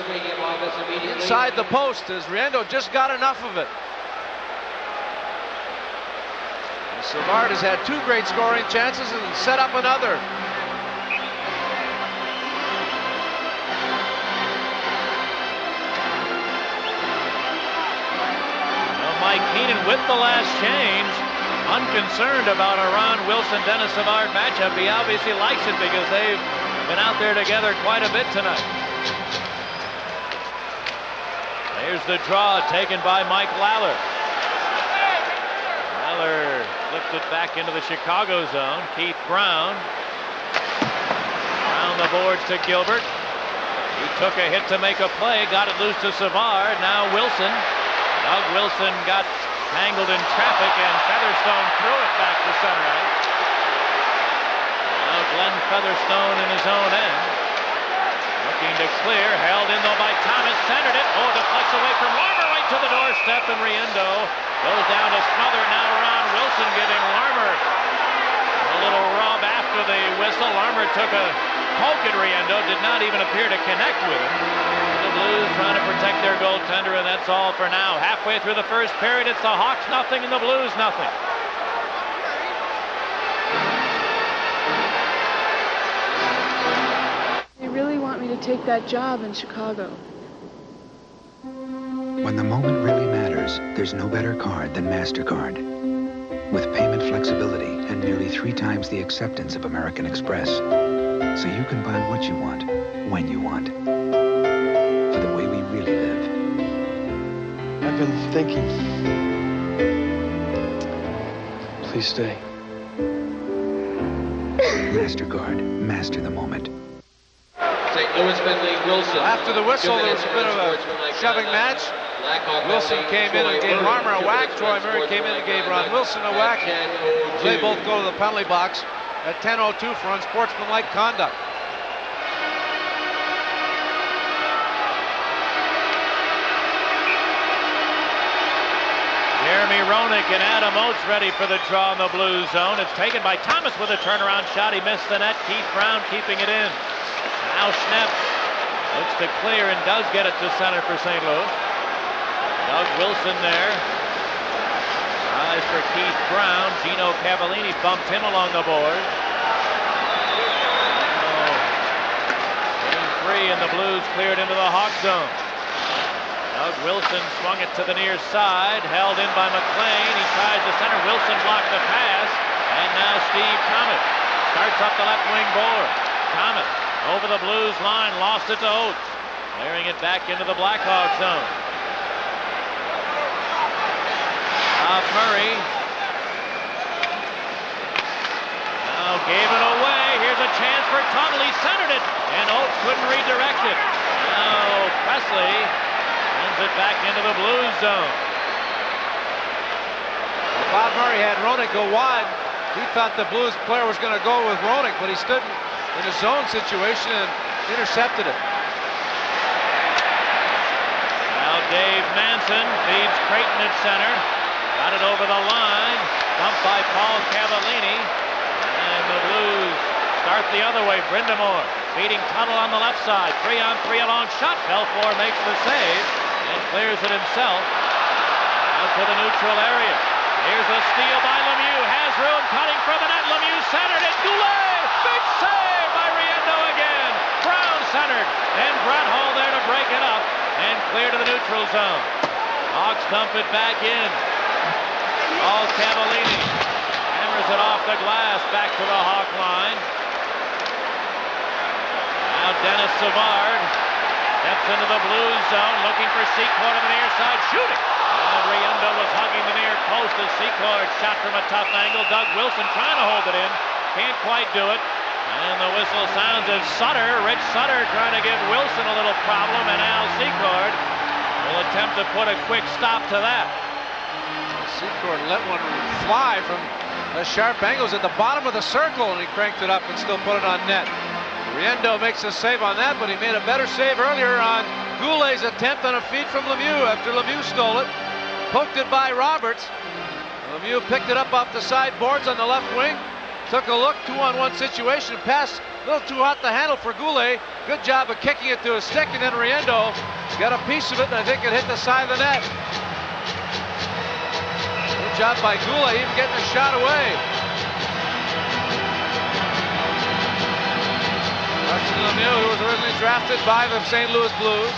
inside the post as Riendo just got enough of it. Savard has had 2 great scoring chances and set up another. Mike Keenan with the last change, unconcerned about a Ron Wilson-Dennis Savard matchup. He obviously likes it because they've been out there together quite a bit tonight. There's the draw taken by Mike Lawler. Lawler flips it back into the Chicago zone. Keith Brown. Around the boards to Gilbert. He took a hit to make a play, got it loose to Savard. Now Wilson. Doug Wilson got tangled in traffic, and Featherstone threw it back to center ice. Now Glenn Featherstone in his own end. Looking to clear, held in though by Thomas, centered it. Oh, deflects away from Larmer right to the doorstep, and Riendo goes down to smother. Now Ron Wilson giving Larmer a little rub after the whistle. Larmer took a poke at Riendo, did not even appear to connect with him. The Blues trying to protect their goaltender, and that's all for now. Halfway through the first period, it's the Hawks nothing and the Blues nothing. They really want me to take that job in Chicago. When the moment really matters, there's no better card than MasterCard. With payment flexibility and nearly 3 times the acceptance of American Express. So you can buy what you want, when you want. For the way we really live. I've been thinking. Please stay. MasterCard. Master the moment. St. Louis Finley Wilson. After the whistle, there was a bit of a shoving match. Wilson came in and gave Larmer a whack. Troy Murray came in and gave Ron Wilson a whack. They both go to the penalty box at 10:02 for unsportsmanlike conduct. Jeremy Roenick and Adam Oates ready for the draw in the Blues zone. It's taken by Thomas with a turnaround shot. He missed the net. Keith Brown keeping it in. Now Schnepp looks to clear and does get it to center for St. Louis. Doug Wilson there. Tries for Keith Brown. Gino Cavallini bumped him along the board. Game 3, and the Blues cleared into the Hawk zone. Doug Wilson swung it to the near side, held in by McLean. He tries to center. Wilson blocked the pass, and now Steve Thomas starts up the left wing board. Thomas over the Blues line, lost it to Oates, clearing it back into the Blackhawks zone. Bob Murray now gave it away. Here's a chance for Tuttle. He centered it, and Oates couldn't redirect it. Now Presley sends it back into the Blues zone. Well, Bob Murray had Roenick go wide. He thought the Blues player was going to go with Roenick, but he stood in a zone situation and intercepted it. Now Dave Manson feeds Creighton at center. Got it over the line. Bumped by Paul Cavallini. And the Blues start the other way. Brindamore feeding Tuttle on the left side. 3-on-3, a long shot. Belfour makes the save and clears it himself out to the neutral area. Here's a steal by Lemieux. Has room, cutting for the net. Lemieux centered it. Goulet! Big save by Riendo again. Brown centered. And Brett Hull there to break it up and clear to the neutral zone. Hawks dump it back in. Paul Cavallini hammers it off the glass back to the Hawk line. Now Dennis Savard steps into the Blues zone, looking for Secord on the near side, shooting. And Riendo was hugging the near post as Secord shot from a tough angle. Doug Wilson trying to hold it in, can't quite do it. And the whistle sounds as Rich Sutter trying to give Wilson a little problem, and Al Secord will attempt to put a quick stop to that. Secord let one fly from a sharp angle. It was at the bottom of the circle, and he cranked it up and still put it on net. Riendo makes a save on that, but he made a better save earlier on Goulet's attempt on a feed from Lemieux after Lemieux stole it. Poked it by Roberts. Lemieux picked it up off the side boards on the left wing. Took a look, 2-on-1 situation, passed a little too hot to handle for Goulet. Good job of kicking it to a stick, and then Riendo got a piece of it, and I think it hit the side of the net. Good job by Goulet, even getting a shot away. Martin Lemieux, who was originally drafted by the St. Louis Blues.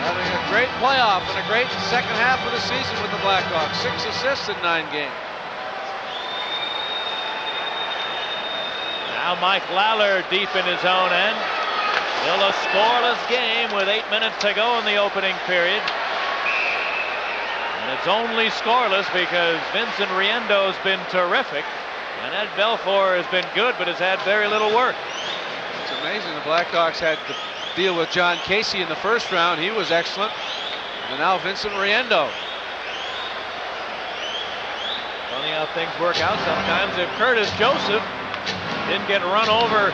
Having a great playoff and a great second half of the season with the Blackhawks. 6 assists in 9 games. Now Mike Lawler deep in his own end. Still a scoreless game with 8 minutes to go in the opening period. And it's only scoreless because Vincent Riendo's been terrific. And Ed Belfour has been good, but has had very little work. It's amazing the Blackhawks had to deal with John Casey in the first round. He was excellent. And now Vincent Riendo. Funny how things work out sometimes. If Curtis Joseph didn't get run over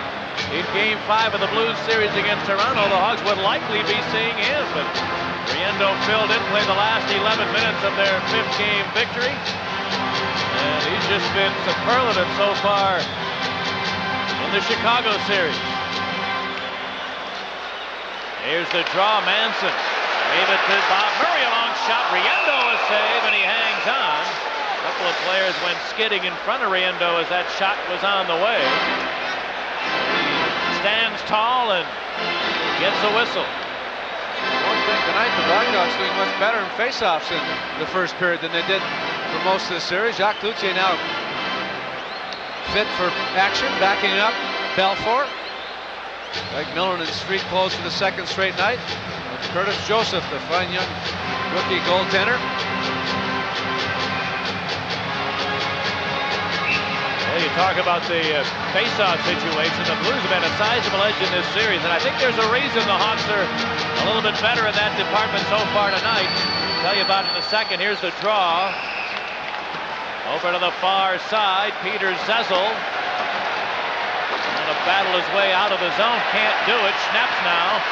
in Game 5 of the Blues series against Toronto, the Hawks would likely be seeing him. But Riendo filled in, played the last 11 minutes of their 5th game victory. And he's just been superlative so far in the Chicago series. Here's the draw, Manson. Gave it to Bob Murray, a long shot. Riendo a save, and he hangs on. A couple of players went skidding in front of Riendo as that shot was on the way. He stands tall and gets a whistle. One thing tonight, the Blackhawks doing much better in faceoffs in the first period than they did for most of the series. Jacques Cloutier now fit for action, backing up Belfour. Greg Millen in street clothes for the second straight night. And Curtis Joseph, the fine young rookie goaltender. Well, you talk about the face-off situation. The Blues have been a sizable edge in this series, and I think there's a reason the Hawks are a little bit better in that department so far tonight. I'll tell you about it in a second. Here's the draw. Over to the far side, Peter Zezel. To battle his way out of the zone, can't do it. Snaps now.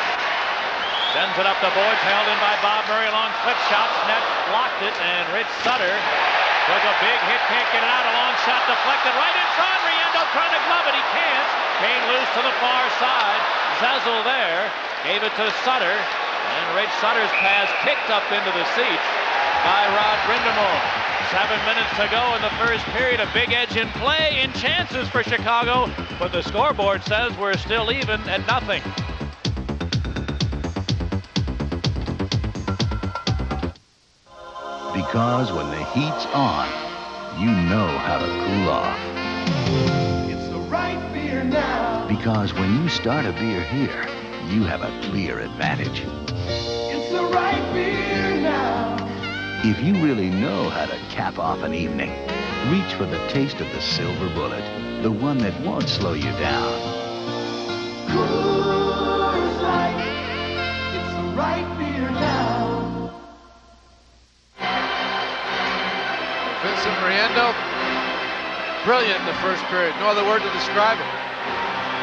Sends it up the boards, held in by Bob Murray. Long flip shot. Net blocked it, and Rich Sutter took a big hit, can't get it out. A long shot deflected right in front. Riendo trying to glove it, he can't. Came loose to the far side. Zezel there, gave it to Sutter, And Rich Sutter's pass kicked up into the seats by Rod Brind'Amour. 7 minutes to go in the first period. A big edge in play, in chances for Chicago, but the scoreboard says we're still even at nothing. Because when the heat's on, you know how to cool off. It's the right beer now. Because when you start a beer here, you have a clear advantage. It's the right beer now. If you really know how to cap off an evening, reach for the taste of the Silver Bullet, the one that won't slow you down. Coors Light. It's the right beer now. Vincent Riendo, brilliant in the first period. No other word to describe it.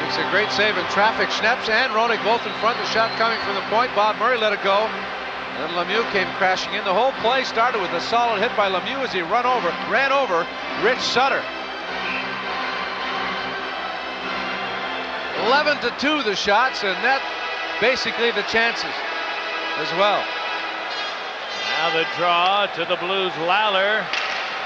Makes a great save in traffic. Schneps and Roenick both in front. The shot coming from the point. Bob Murray let it go. Then Lemieux came crashing in. The whole play started with a solid hit by Lemieux as he ran over Rich Sutter. 11-2 the shots, and that basically the chances as well. Now the draw to the Blues. Lawler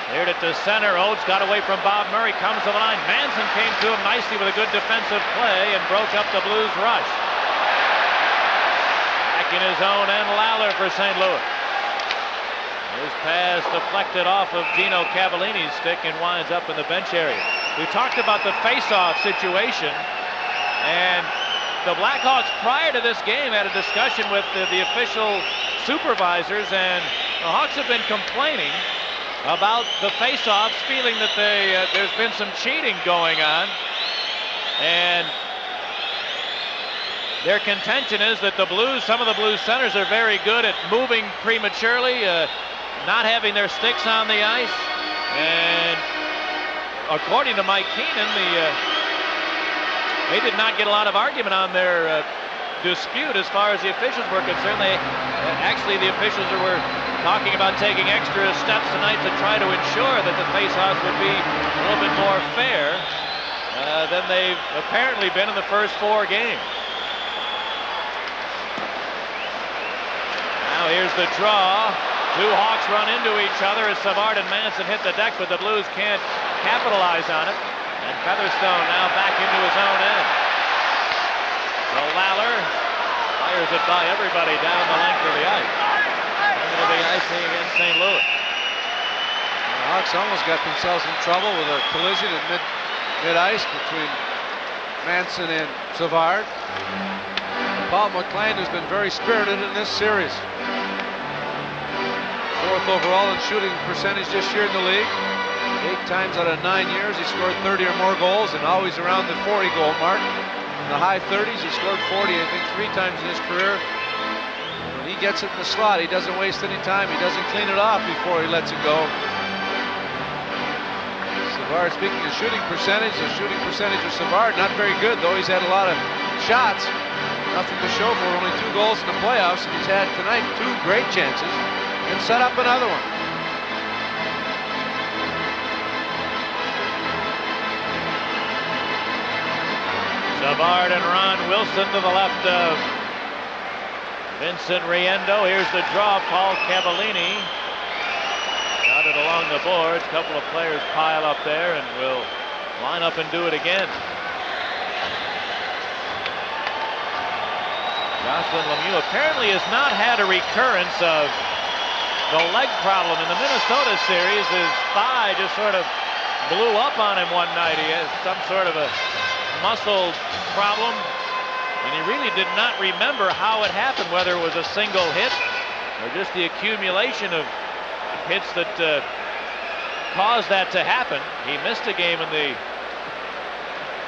cleared it to center. Oates got away from Bob Murray, comes to the line. Manson came to him nicely with a good defensive play and broke up the Blues rush. Back in his own end, Lawler for St. Louis. His pass deflected off of Dino Cavallini's stick and winds up in the bench area. We talked about the face-off situation, and the Blackhawks prior to this game had a discussion with the official supervisors, and the Hawks have been complaining about the face-offs, feeling that there's been some cheating going on, and their contention is that some of the Blues centers are very good at moving prematurely, not having their sticks on the ice, and according to Mike Keenan, they did not get a lot of argument on their dispute as far as the officials were concerned. Actually, the officials were talking about taking extra steps tonight to try to ensure that the face-offs would be a little bit more fair than they've apparently been in the first 4 games. Now here's the draw. 2 Hawks run into each other as Savard and Manson hit the deck, but the Blues can't capitalize on it. And Featherstone now back into his own end. So Lawler fires it by everybody down the length of the ice. Into the icing against St. Louis. The Hawks almost got themselves in trouble with a collision at mid-ice between Manson and Savard. Paul McLean has been very spirited in this series. 4th overall in shooting percentage this year in the league. 8 times out of 9 years he scored 30 or more goals, and always around the 40 goal mark. In the high 30s, he scored 40, I think, 3 times in his career. When he gets it in the slot, he doesn't waste any time. He doesn't clean it off before he lets it go. Savard, speaking of shooting percentage, the shooting percentage of Savard not very good, though he's had a lot of shots. Nothing to show for it. Only 2 goals in the playoffs, and he's had tonight 2 great chances and set up another one. Savard and Ron Wilson to the left of Vincent Riendo. Here's the draw. Paul Cavallini got it along the boards. A couple of players pile up there and will line up and do it again. Jocelyn Lemieux apparently has not had a recurrence of the leg problem in the Minnesota series. His thigh just sort of blew up on him one night. He has some sort of a muscle problem, and he really did not remember how it happened, whether it was a single hit or just the accumulation of hits that caused that to happen. He missed a game in the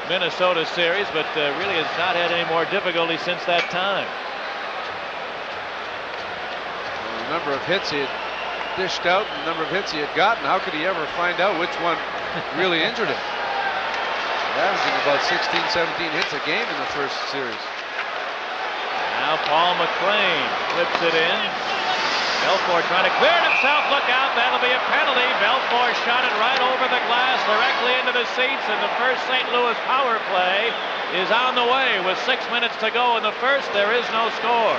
Minnesota series, but really has not had any more difficulty since that time. The number of hits he had dished out and the number of hits he had gotten, how could he ever find out which one really injured him? Averaging about 16, 17 hits a game in the first series. Now Paul McLean flips it in. Belfour trying to clear it himself. Look out, that'll be a penalty. Belfour shot it right over the glass, directly into the seats, and the first St. Louis power play is on the way. With 6 minutes to go in the first, there is no score.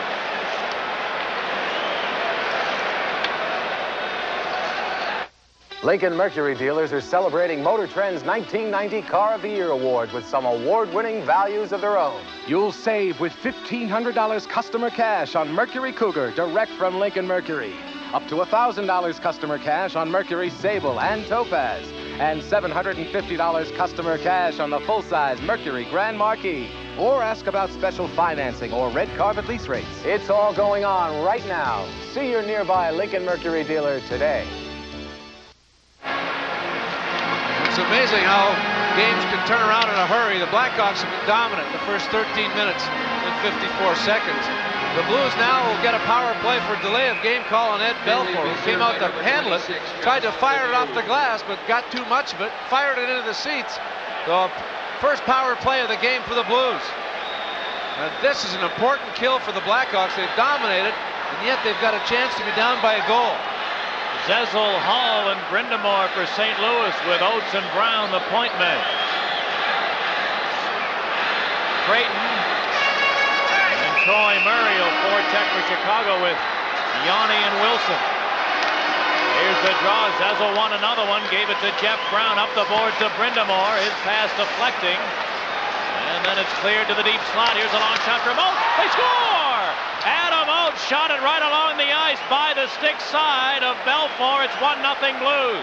Lincoln Mercury dealers are celebrating Motor Trend's 1990 Car of the Year award with some award-winning values of their own. You'll save with $1,500 customer cash on Mercury Cougar direct from Lincoln Mercury. Up to $1,000 customer cash on Mercury Sable and Topaz. And $750 customer cash on the full-size Mercury Grand Marquis. Or ask about special financing or red carpet lease rates. It's all going on right now. See your nearby Lincoln Mercury dealer today. It's amazing how games can turn around in a hurry. The Blackhawks have been dominant in the first 13 minutes and 54 seconds. The Blues now will get a power play for delay of game call on Ed Belfour, who came out to handle it, tried to fire it off the glass, but got too much of it, fired it into the seats. The first power play of the game for the Blues. And this is an important kill for the Blackhawks. They've dominated, and yet they've got a chance to be down by a goal. Zezel, Hall, and Brindamore for St. Louis with Oates and Brown, the point men. Creighton and Troy Murray will forecheck for Chicago with Yanni and Wilson. Here's the draw. Zezel won another one, gave it to Jeff Brown, up the board to Brindamore. His pass deflecting. And then it's cleared to the deep slot. Here's a long shot from Oates. They score! Adam Oates shot it right along the ice by the stick side of Belfour. It's 1-0 Blues.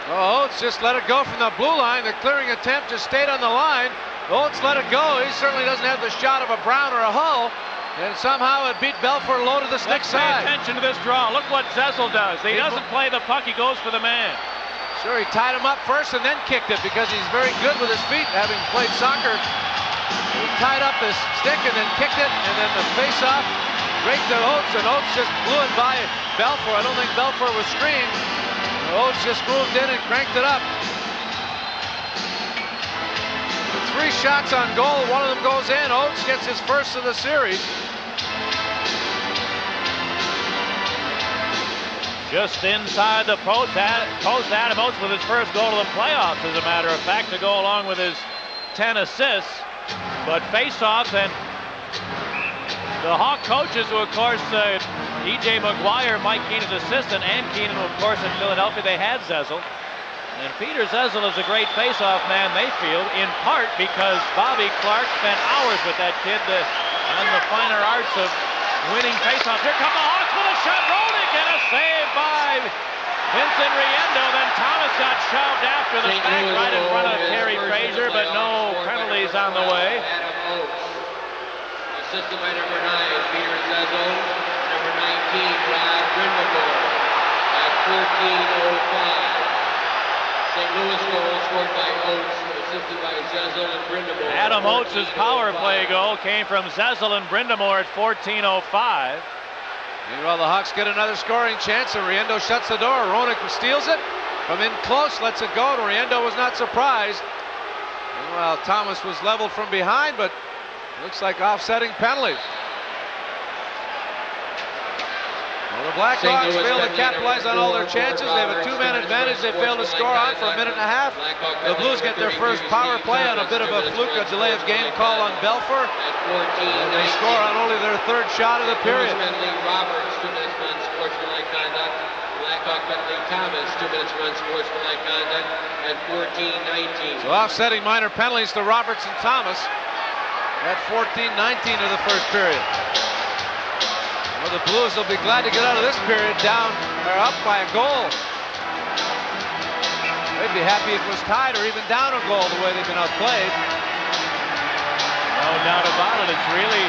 Well, Oates just let it go from the blue line. The clearing attempt just stayed on the line. Oates let it go. He certainly doesn't have the shot of a Brown or a Hull. And somehow it beat Belfour low to the stick side. Pay attention to this draw. Look what Zezel does. He doesn't play the puck. He goes for the man. Sure, he tied him up first and then kicked it because he's very good with his feet, having played soccer. He tied up his stick and then kicked it, and then the face-off right to Oates, and Oates just blew it by Belfour. I don't think Belfour was screened. Oates just moved in and cranked it up. With 3 shots on goal, one of them goes in. Oates gets his first of the series. Just inside the post, Adam Oates with his first goal of the playoffs, as a matter of fact, to go along with his 10 assists. But face-offs, and the Hawk coaches, who of course, E.J. McGuire, Mike Keenan's assistant, and Keenan, of course, in Philadelphia, they had Zezel. And Peter Zezel is a great face-off man, they feel, in part because Bobby Clark spent hours with that kid on the finer arts of winning face-offs. Here come the Hawks with a shot, Rodick, and a save by Vincent Riendo. Then Thomas got shoved after the fact right in front of Terry Frazier, but no penalties on the way. Adam Oates, assisted by number 9, Peter Zezel, number 19, Rob Brindamore, at 14:05. St. Louis goal scored by Oates, assisted by Zezel and Brindamore. Adam Oates' power play goal came from Zezel and Brindamore at 14:05. Meanwhile, the Hawks get another scoring chance, and Riendo shuts the door. Ronick steals it from in close, lets it go, and Riendo was not surprised. Meanwhile, Thomas was leveled from behind, but looks like offsetting penalties. Well, the Blackhawks failed to capitalize on all their chances. They have a 2-man advantage they failed to score on for a minute and a half. The Blues get their first power play on a bit of a fluke, a delay of game call on Belfour. And they score on only their 3rd shot of the period. Roberts, 2 minutes for unsportsmanlike conduct. Blackhawk penalty Thomas, 2 minutes for unsportsmanlike conduct at 14:19. So offsetting minor penalties to Roberts and Thomas at 14:19 of the first period. Well, the Blues will be glad to get out of this period down or up by a goal. They'd be happy if it was tied or even down a goal the way they've been outplayed. No doubt about it. It's really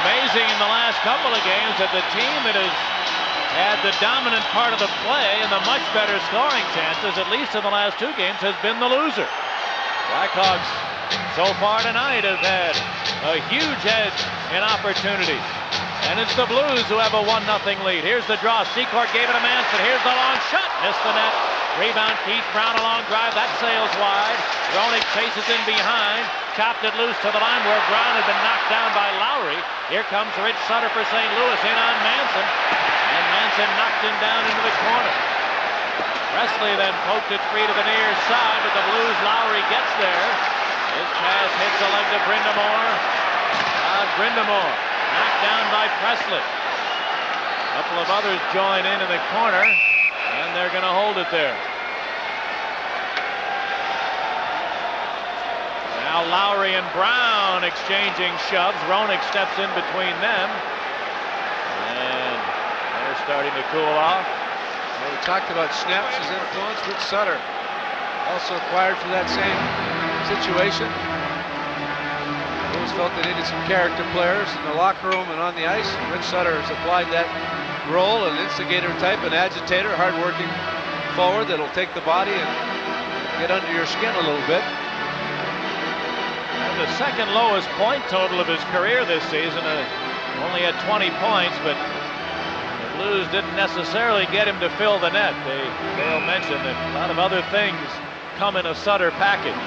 amazing in the last couple of games that the team that has had the dominant part of the play and the much better scoring chances, at least in the last 2 games, has been the loser. Blackhawks so far tonight have had a huge edge in opportunities. And it's the Blues who have a 1-0 lead. Here's the draw. Secord gave it to Manson. Here's the long shot. Missed the net. Rebound, Keith Brown, a long drive. That sails wide. Ronick chases in behind. Chopped it loose to the line where Brown had been knocked down by Lowry. Here comes Rich Sutter for St. Louis in on Manson. And Manson knocked him down into the corner. Presley then poked it free to the near side, but the Blues, Lowry gets there. His pass hits the leg to Brindamore. Brindamore knocked down by Presley. A couple of others join in the corner. And and they're going to hold it there. Now Lowry and Brown exchanging shoves. Roenick steps in between them. And they're starting to cool off. Well, we talked about Schnapp's influence with Sutter. Also acquired for that same situation. Blues felt they needed some character players in the locker room and on the ice. Rich Sutter has applied that role, an instigator type, an agitator, hard-working forward that'll take the body and get under your skin a little bit. And the second lowest point total of his career this season, only at 20 points, but the Blues didn't necessarily get him to fill the net. Dale mentioned that a lot of other things come in a Sutter package.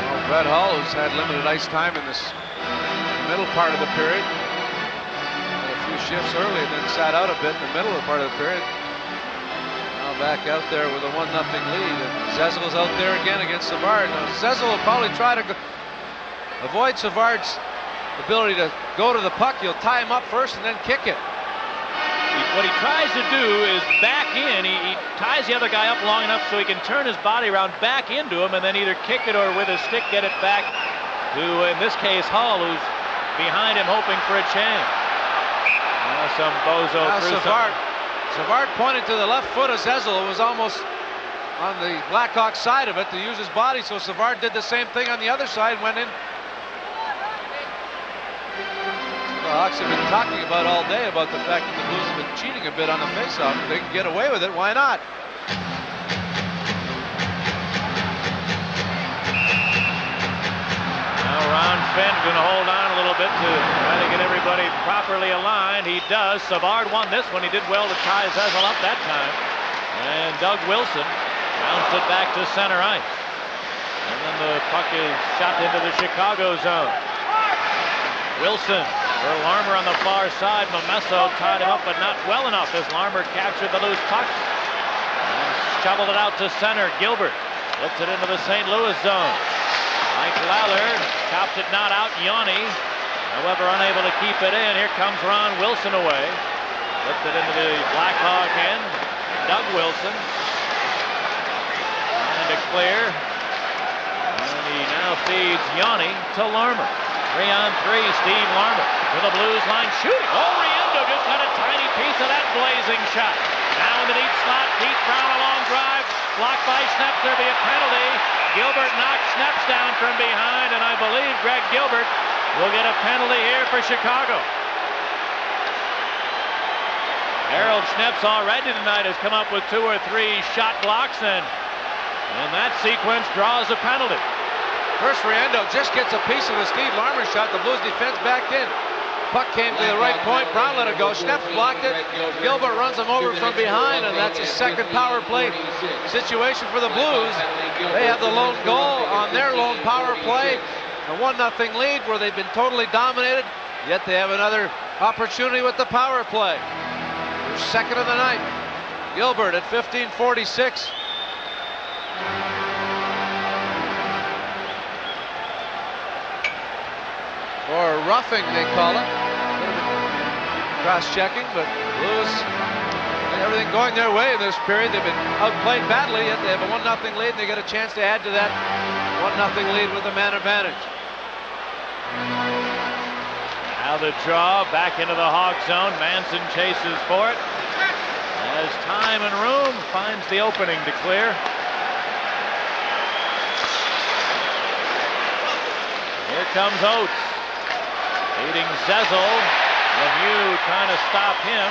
Well, Brett Hull has had limited ice time in this middle part of the period. Had a few shifts early and then sat out a bit in the middle of the part of the period. Now back out there with a 1-0 lead, and Zezel's out there again against Savard. Now Zezel will probably try to avoid Savard's ability to go to the puck. He'll tie him up first and then kick it. What he tries to do is back in. He ties the other guy up long enough so he can turn his body around back into him and then either kick it or with his stick get it back to, in this case, Hull, who's behind him hoping for a chance. Now some bozo through Savard pointed to the left foot of Zezel. It was almost on the Blackhawks side of it to use his body, so Savard did the same thing on the other side, went in. The Hawks have been talking about all day about the fact that the Blues have been cheating a bit on the faceoff. If they can get away with it, why not? Now Ron Finn going to hold on a little bit to try to get everybody properly aligned. He does. Savard won this one. He did well to tie Zezel up that time. And Doug Wilson bounced it back to center ice. And then the puck is shot into the Chicago zone. Wilson for Larmer on the far side. Momesso tied him up, but not well enough as Larmer captured the loose puck and shoveled it out to center. Gilbert lifts it into the St. Louis zone. Mike Lallard chopped it not out. Yanni, however, unable to keep it in. Here comes Ron Wilson away. Lifted into the Blackhawk end. Doug Wilson. And to clear. And he now feeds Yanni to Larmer. 3-on-3, Steve Larmer to the Blues line shooting. Oh, Riendo just had a tiny piece of that blazing shot. Now in the deep slot, Pete Brown a long drive. Blocked by Schneps, there'll be a penalty. Gilbert knocks Schneps down from behind, and I believe Greg Gilbert will get a penalty here for Chicago. Harold Schneps already tonight has come up with 2 or 3 shot blocks, and that sequence draws a penalty. First, Riendo just gets a piece of the Steve Larmer shot. The Blues defense backed in. Puck came to the right point. Brown let it go. Schneps blocked it. Gilbert runs him over from behind, and that's a second power play situation for the Blues. They have the lone goal on their lone power play. A 1-0 lead where they've been totally dominated, yet they have another opportunity with the power play. Their second of the night. Gilbert at 15:46. Or roughing, they call it. Cross-checking, but Blues had everything going their way in this period. They've been outplayed badly, yet they have a 1-0 lead, and they get a chance to add to that 1-0 lead with a man advantage. Now the draw back into the Hawk zone. Manson chases for it. As time and room finds the opening to clear. Here comes Oates. Leading Zezel. Lemieux trying to stop him.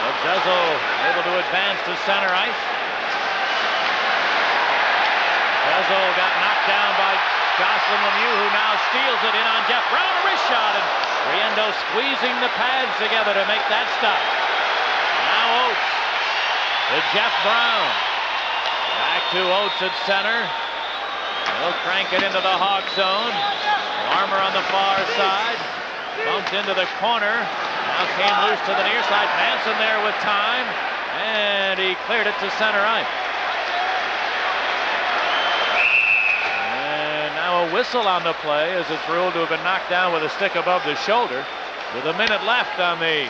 But Zezel able to advance to center ice. Zezel got knocked down by Jocelyn Lemieux, who now steals it in on Jeff Brown. A wrist shot, and Riendo squeezing the pads together to make that stop. Now Oates to Jeff Brown. Back to Oates at center. He'll crank it into the Hawk zone. Larmer on the far side. Bumped into the corner. Now came loose to the near side. Manson there with time. And he cleared it to center ice. And now a whistle on the play as it's ruled to have been knocked down with a stick above the shoulder. With a minute left on the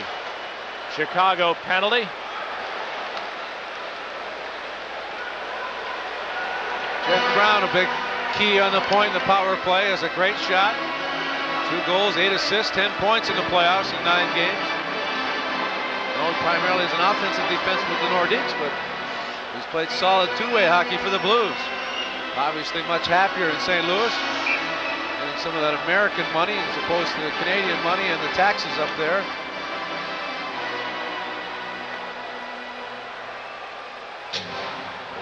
Chicago penalty. Jeff Brown, a big key on the point in the power play, has a great shot. 2 goals, 8 assists, 10 points in the playoffs in 9 games. Known primarily as an offensive defenseman with the Nordiques, but he's played solid two-way hockey for the Blues. Obviously much happier in St. Louis, getting some of that American money as opposed to the Canadian money and the taxes up there.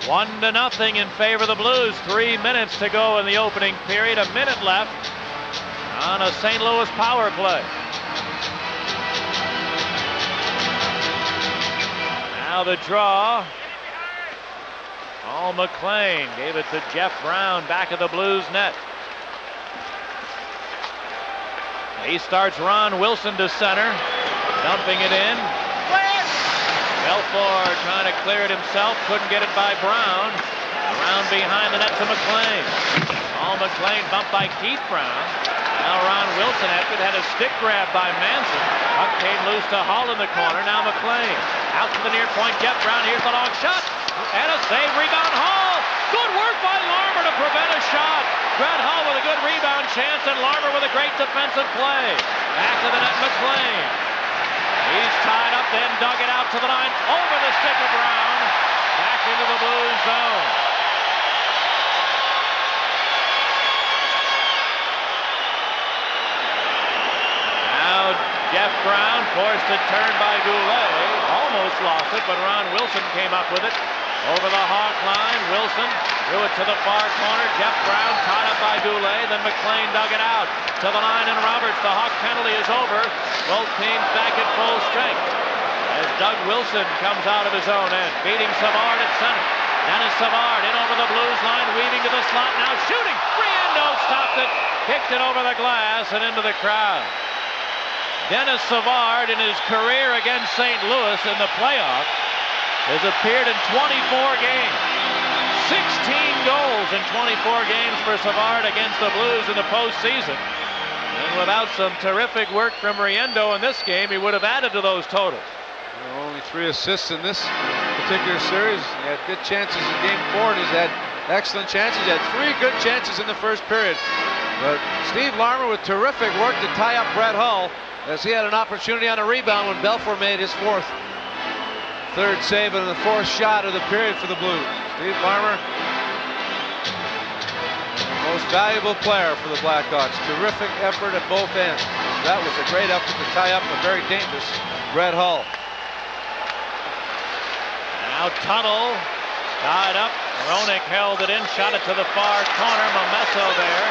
One to nothing in favor of the Blues. 3 minutes to go in the opening period. A minute left on a St. Louis power play. Now the draw. Paul McLean gave it to Jeff Brown, back of the Blues net. He starts Ron Wilson to center, dumping it in. Belfour trying to clear it himself, couldn't get it by Brown. Around behind the net to McLean. Paul McLean bumped by Keith Brown. Now Ron Wilson after it had a stick grab by Manson. Puck came loose to Hull in the corner. Now McLean out to the near point. Jeff Brown, here's the long shot. And a save, rebound Hull. Good work by Larmer to prevent a shot. Brett Hull with a good rebound chance, and Larmer with a great defensive play. Back to the net, McLean. He's tied up, then dug it out to the line, over the stick of Brown, back into the Blues zone. Now Jeff Brown forced a turn by Goulet, almost lost it, but Ron Wilson came up with it. Over the Hawk line, Wilson threw it to the far corner. Jeff Brown tied up by Goulet, then McLean dug it out to the line, and Roberts. The Hawk penalty is over. Both teams back at full strength as Doug Wilson comes out of his own end, beating Savard at center. Dennis Savard in over the Blues line, weaving to the slot, now shooting. Riendo stopped it, kicked it over the glass and into the crowd. Dennis Savard in his career against St. Louis in the playoffs has appeared in 24 games. 16 goals in 24 games for Savard against the Blues in the postseason. And without some terrific work from Riendo in this game, he would have added to those totals. Only 3 assists in this particular series. He had good chances in Game 4, and he's had excellent chances. He had 3 good chances in the first period. But Steve Larmer with terrific work to tie up Brett Hull, as he had an opportunity on a rebound when Belfour made his third save and the 4th shot of the period for the Blues. Steve Larmer, most valuable player for the Blackhawks. Terrific effort at both ends. That was a great effort to tie up a very dangerous Brett Hull. Now Tuttle tied up. Roenick held it in, shot it to the far corner. Momesso there.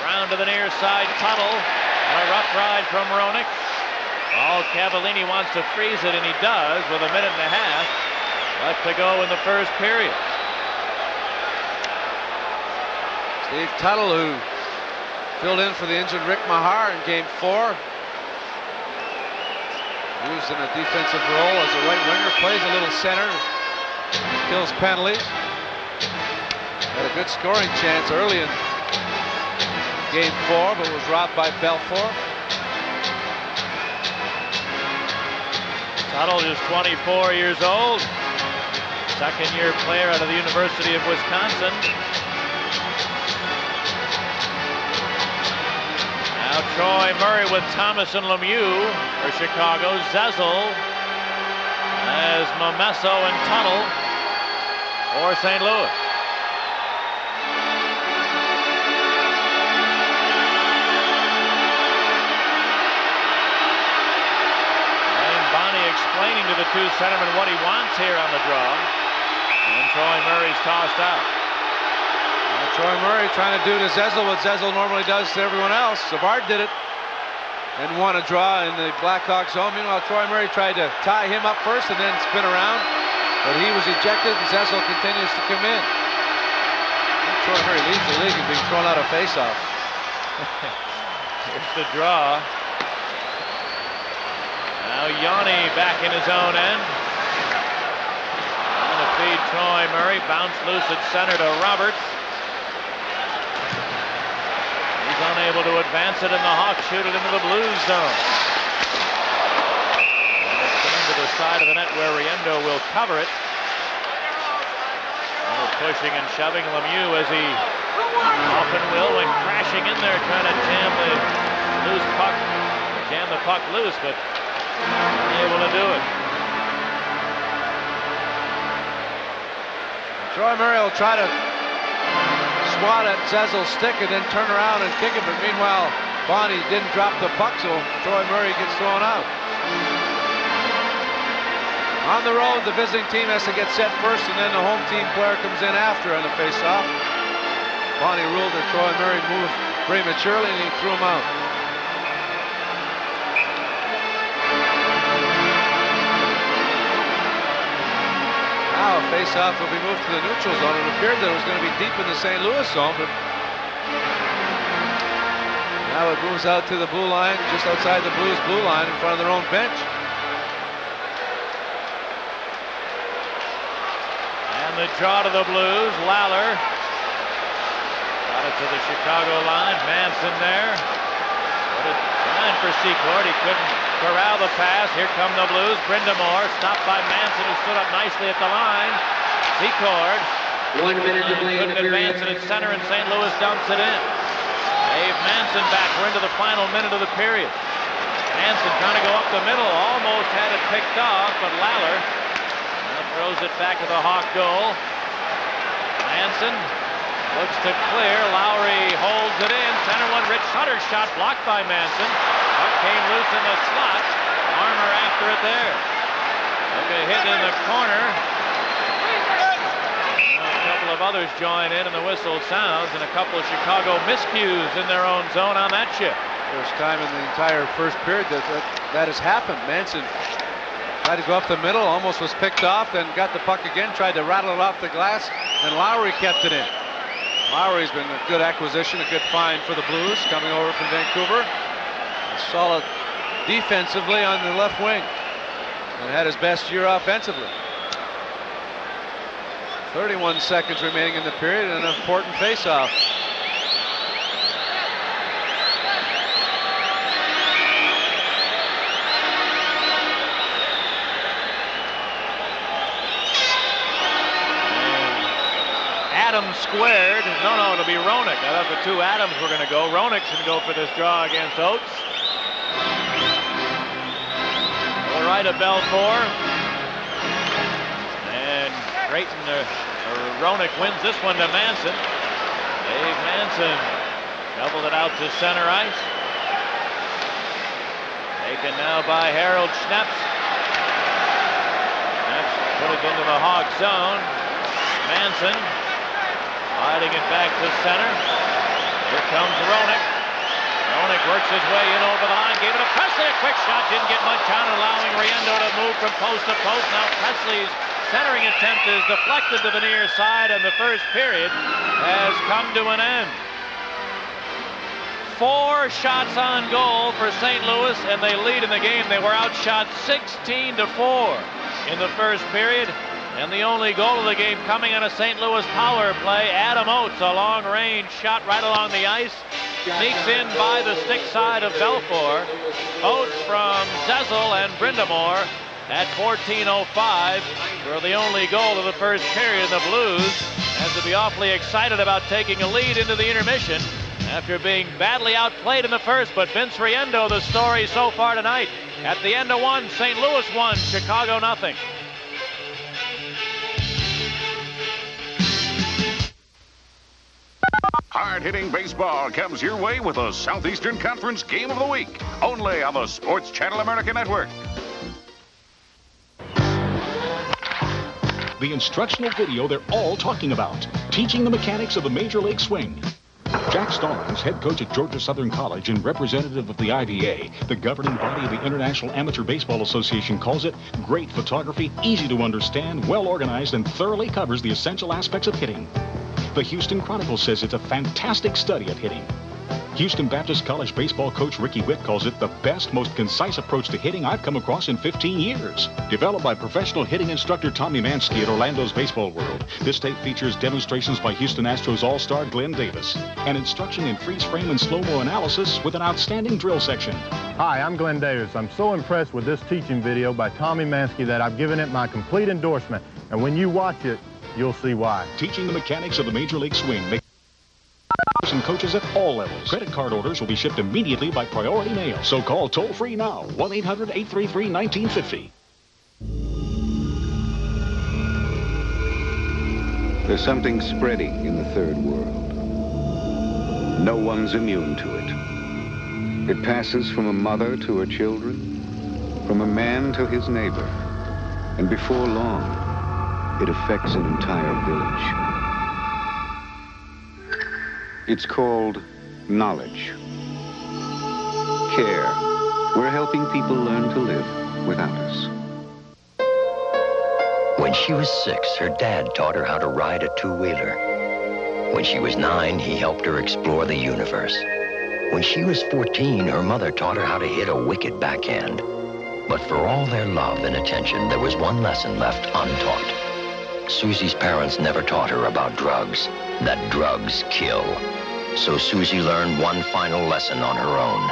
Around to the near side, Tuttle. And a rough ride from Roenick. Paul Cavallini wants to freeze it, and he does with a minute and a half left to go in the first period. Steve Tuttle, who filled in for the injured Rick Mahar in Game 4. Used in a defensive role as a right winger, plays a little center, kills penalties. Had a good scoring chance early in Game 4, but was robbed by Belfour. Tuttle is 24 years old. Second-year player out of the University of Wisconsin. Now Troy Murray with Thomas and Lemieux for Chicago. Zezel as Momesso and Tuttle for St. Louis. Explaining to the 2 centermen what he wants here on the draw. And Troy Murray's tossed out. Troy Murray trying to do to Zezel what Zezel normally does to everyone else. Savard did it and won a draw in the Blackhawks zone. Meanwhile, Troy Murray tried to tie him up first and then spin around. But he was ejected, and Zezel continues to come in. And Troy Murray leads the league in being thrown out of faceoff. Here's the draw. Now Yanni back in his own end. Trying to feed Troy Murray. Bounce loose at center to Roberts. He's unable to advance it, and the Hawks shoot it into the Blues zone. And it's going to the side of the net where Riendo will cover it. Pushing and shoving Lemieux as he often will when crashing in there, trying to jam the puck loose, but unable to do it. Troy Murray will try to swat at Zezel's stick and then turn around and kick it, but meanwhile, Bonnie didn't drop the puck, so Troy Murray gets thrown out. On the road, the visiting team has to get set first, and then the home team player comes in after on the faceoff. Bonnie ruled that Troy Murray moved prematurely, and he threw him out. Now a faceoff will be moved to the neutral zone. It appeared that it was going to be deep in the St. Louis zone, but now it moves out to the blue line, just outside the Blues' blue line in front of their own bench. The draw to the Blues. Lawler got it to the Chicago line. Manson there. What a time for Secord. He couldn't corral the pass. Here come the Blues. Brindamore stopped by Manson, who stood up nicely at the line. Secord. 1 minute to play. Couldn't advance it at center, and St. Louis dumps it in. Dave Manson back. We're into the final minute of the period. Manson trying to go up the middle. Almost had it picked off, but Lawler throws it back to the Hawk goal. Manson looks to clear. Lowry holds it in. Center one. Rich Sutter's shot blocked by Manson. Puck came loose in the slot. Armour after it there. Took a hit in the corner. A couple of others join in, and the whistle sounds, and a couple of Chicago miscues in their own zone on that shift. First time in the entire first period that has happened. Manson tried to go up the middle, almost was picked off, then got the puck again, tried to rattle it off the glass, and Lowry kept it in. Lowry's been a good acquisition, a good find for the Blues coming over from Vancouver. Solid defensively on the left wing, and had his best year offensively. 31 seconds remaining in the period, and an important faceoff. Adams squared. No, it'll be Roenick. I thought the two Adams were going to go. Roenick's going to go for this draw against Oates. To the right of Belfour. And Roenick wins this one to Manson. Dave Manson doubled it out to center ice. Taken now by Harold Schneps. Schneps put it into the Hawk zone. Manson sliding it back to center. Here comes Roenick. Roenick works his way in over the line. Gave it to Presley. A quick shot. Didn't get much on it, allowing Riendo to move from post to post. Now Presley's centering attempt is deflected to the near side, and the first period has come to an end. 4 shots on goal for St. Louis, and they lead in the game. They were outshot 16-4 in the first period. And the only goal of the game coming on a St. Louis power play. Adam Oates, a long-range shot right along the ice. Sneaks in by the stick side of Belfour. Oates from Zezel and Brindamore at 14:05 for the only goal of the first period. The Blues have to be awfully excited about taking a lead into the intermission after being badly outplayed in the first. But Vince Riendo, the story so far tonight. At the end of one, St. Louis 1, Chicago nothing. Hard-hitting baseball comes your way with the Southeastern Conference Game of the Week, only on the Sports Channel America Network. The instructional video they're all talking about, teaching the mechanics of the Major League swing. Jack Stallings, head coach at Georgia Southern College and representative of the IBA, the governing body of the International Amateur Baseball Association, calls it great photography, easy to understand, well organized, and thoroughly covers the essential aspects of hitting. The Houston Chronicle says it's a fantastic study of hitting. Houston Baptist College baseball coach Ricky Witt calls it the best, most concise approach to hitting I've come across in 15 years. Developed by professional hitting instructor Tommy Mansky at Orlando's Baseball World, this tape features demonstrations by Houston Astros All-Star Glenn Davis and instruction in freeze frame and slow-mo analysis with an outstanding drill section. Hi, I'm Glenn Davis. I'm so impressed with this teaching video by Tommy Mansky that I've given it my complete endorsement. And when you watch it, you'll see why. Teaching the mechanics of the Major League Swing. And coaches at all levels. Credit card orders will be shipped immediately by priority mail. So call toll-free now, 1-800-833-1950. There's something spreading in the third world. No one's immune to it. It passes from a mother to her children, from a man to his neighbor, and before long, it affects an entire village. It's called knowledge. Care. We're helping people learn to live without us. When she was 6, her dad taught her how to ride a two-wheeler. When she was 9, he helped her explore the universe. When she was 14, her mother taught her how to hit a wicked backhand. But for all their love and attention, there was one lesson left untaught. Susie's parents never taught her about drugs, that drugs kill. So Susie learned one final lesson on her own.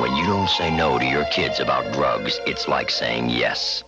When you don't say no to your kids about drugs, it's like saying yes.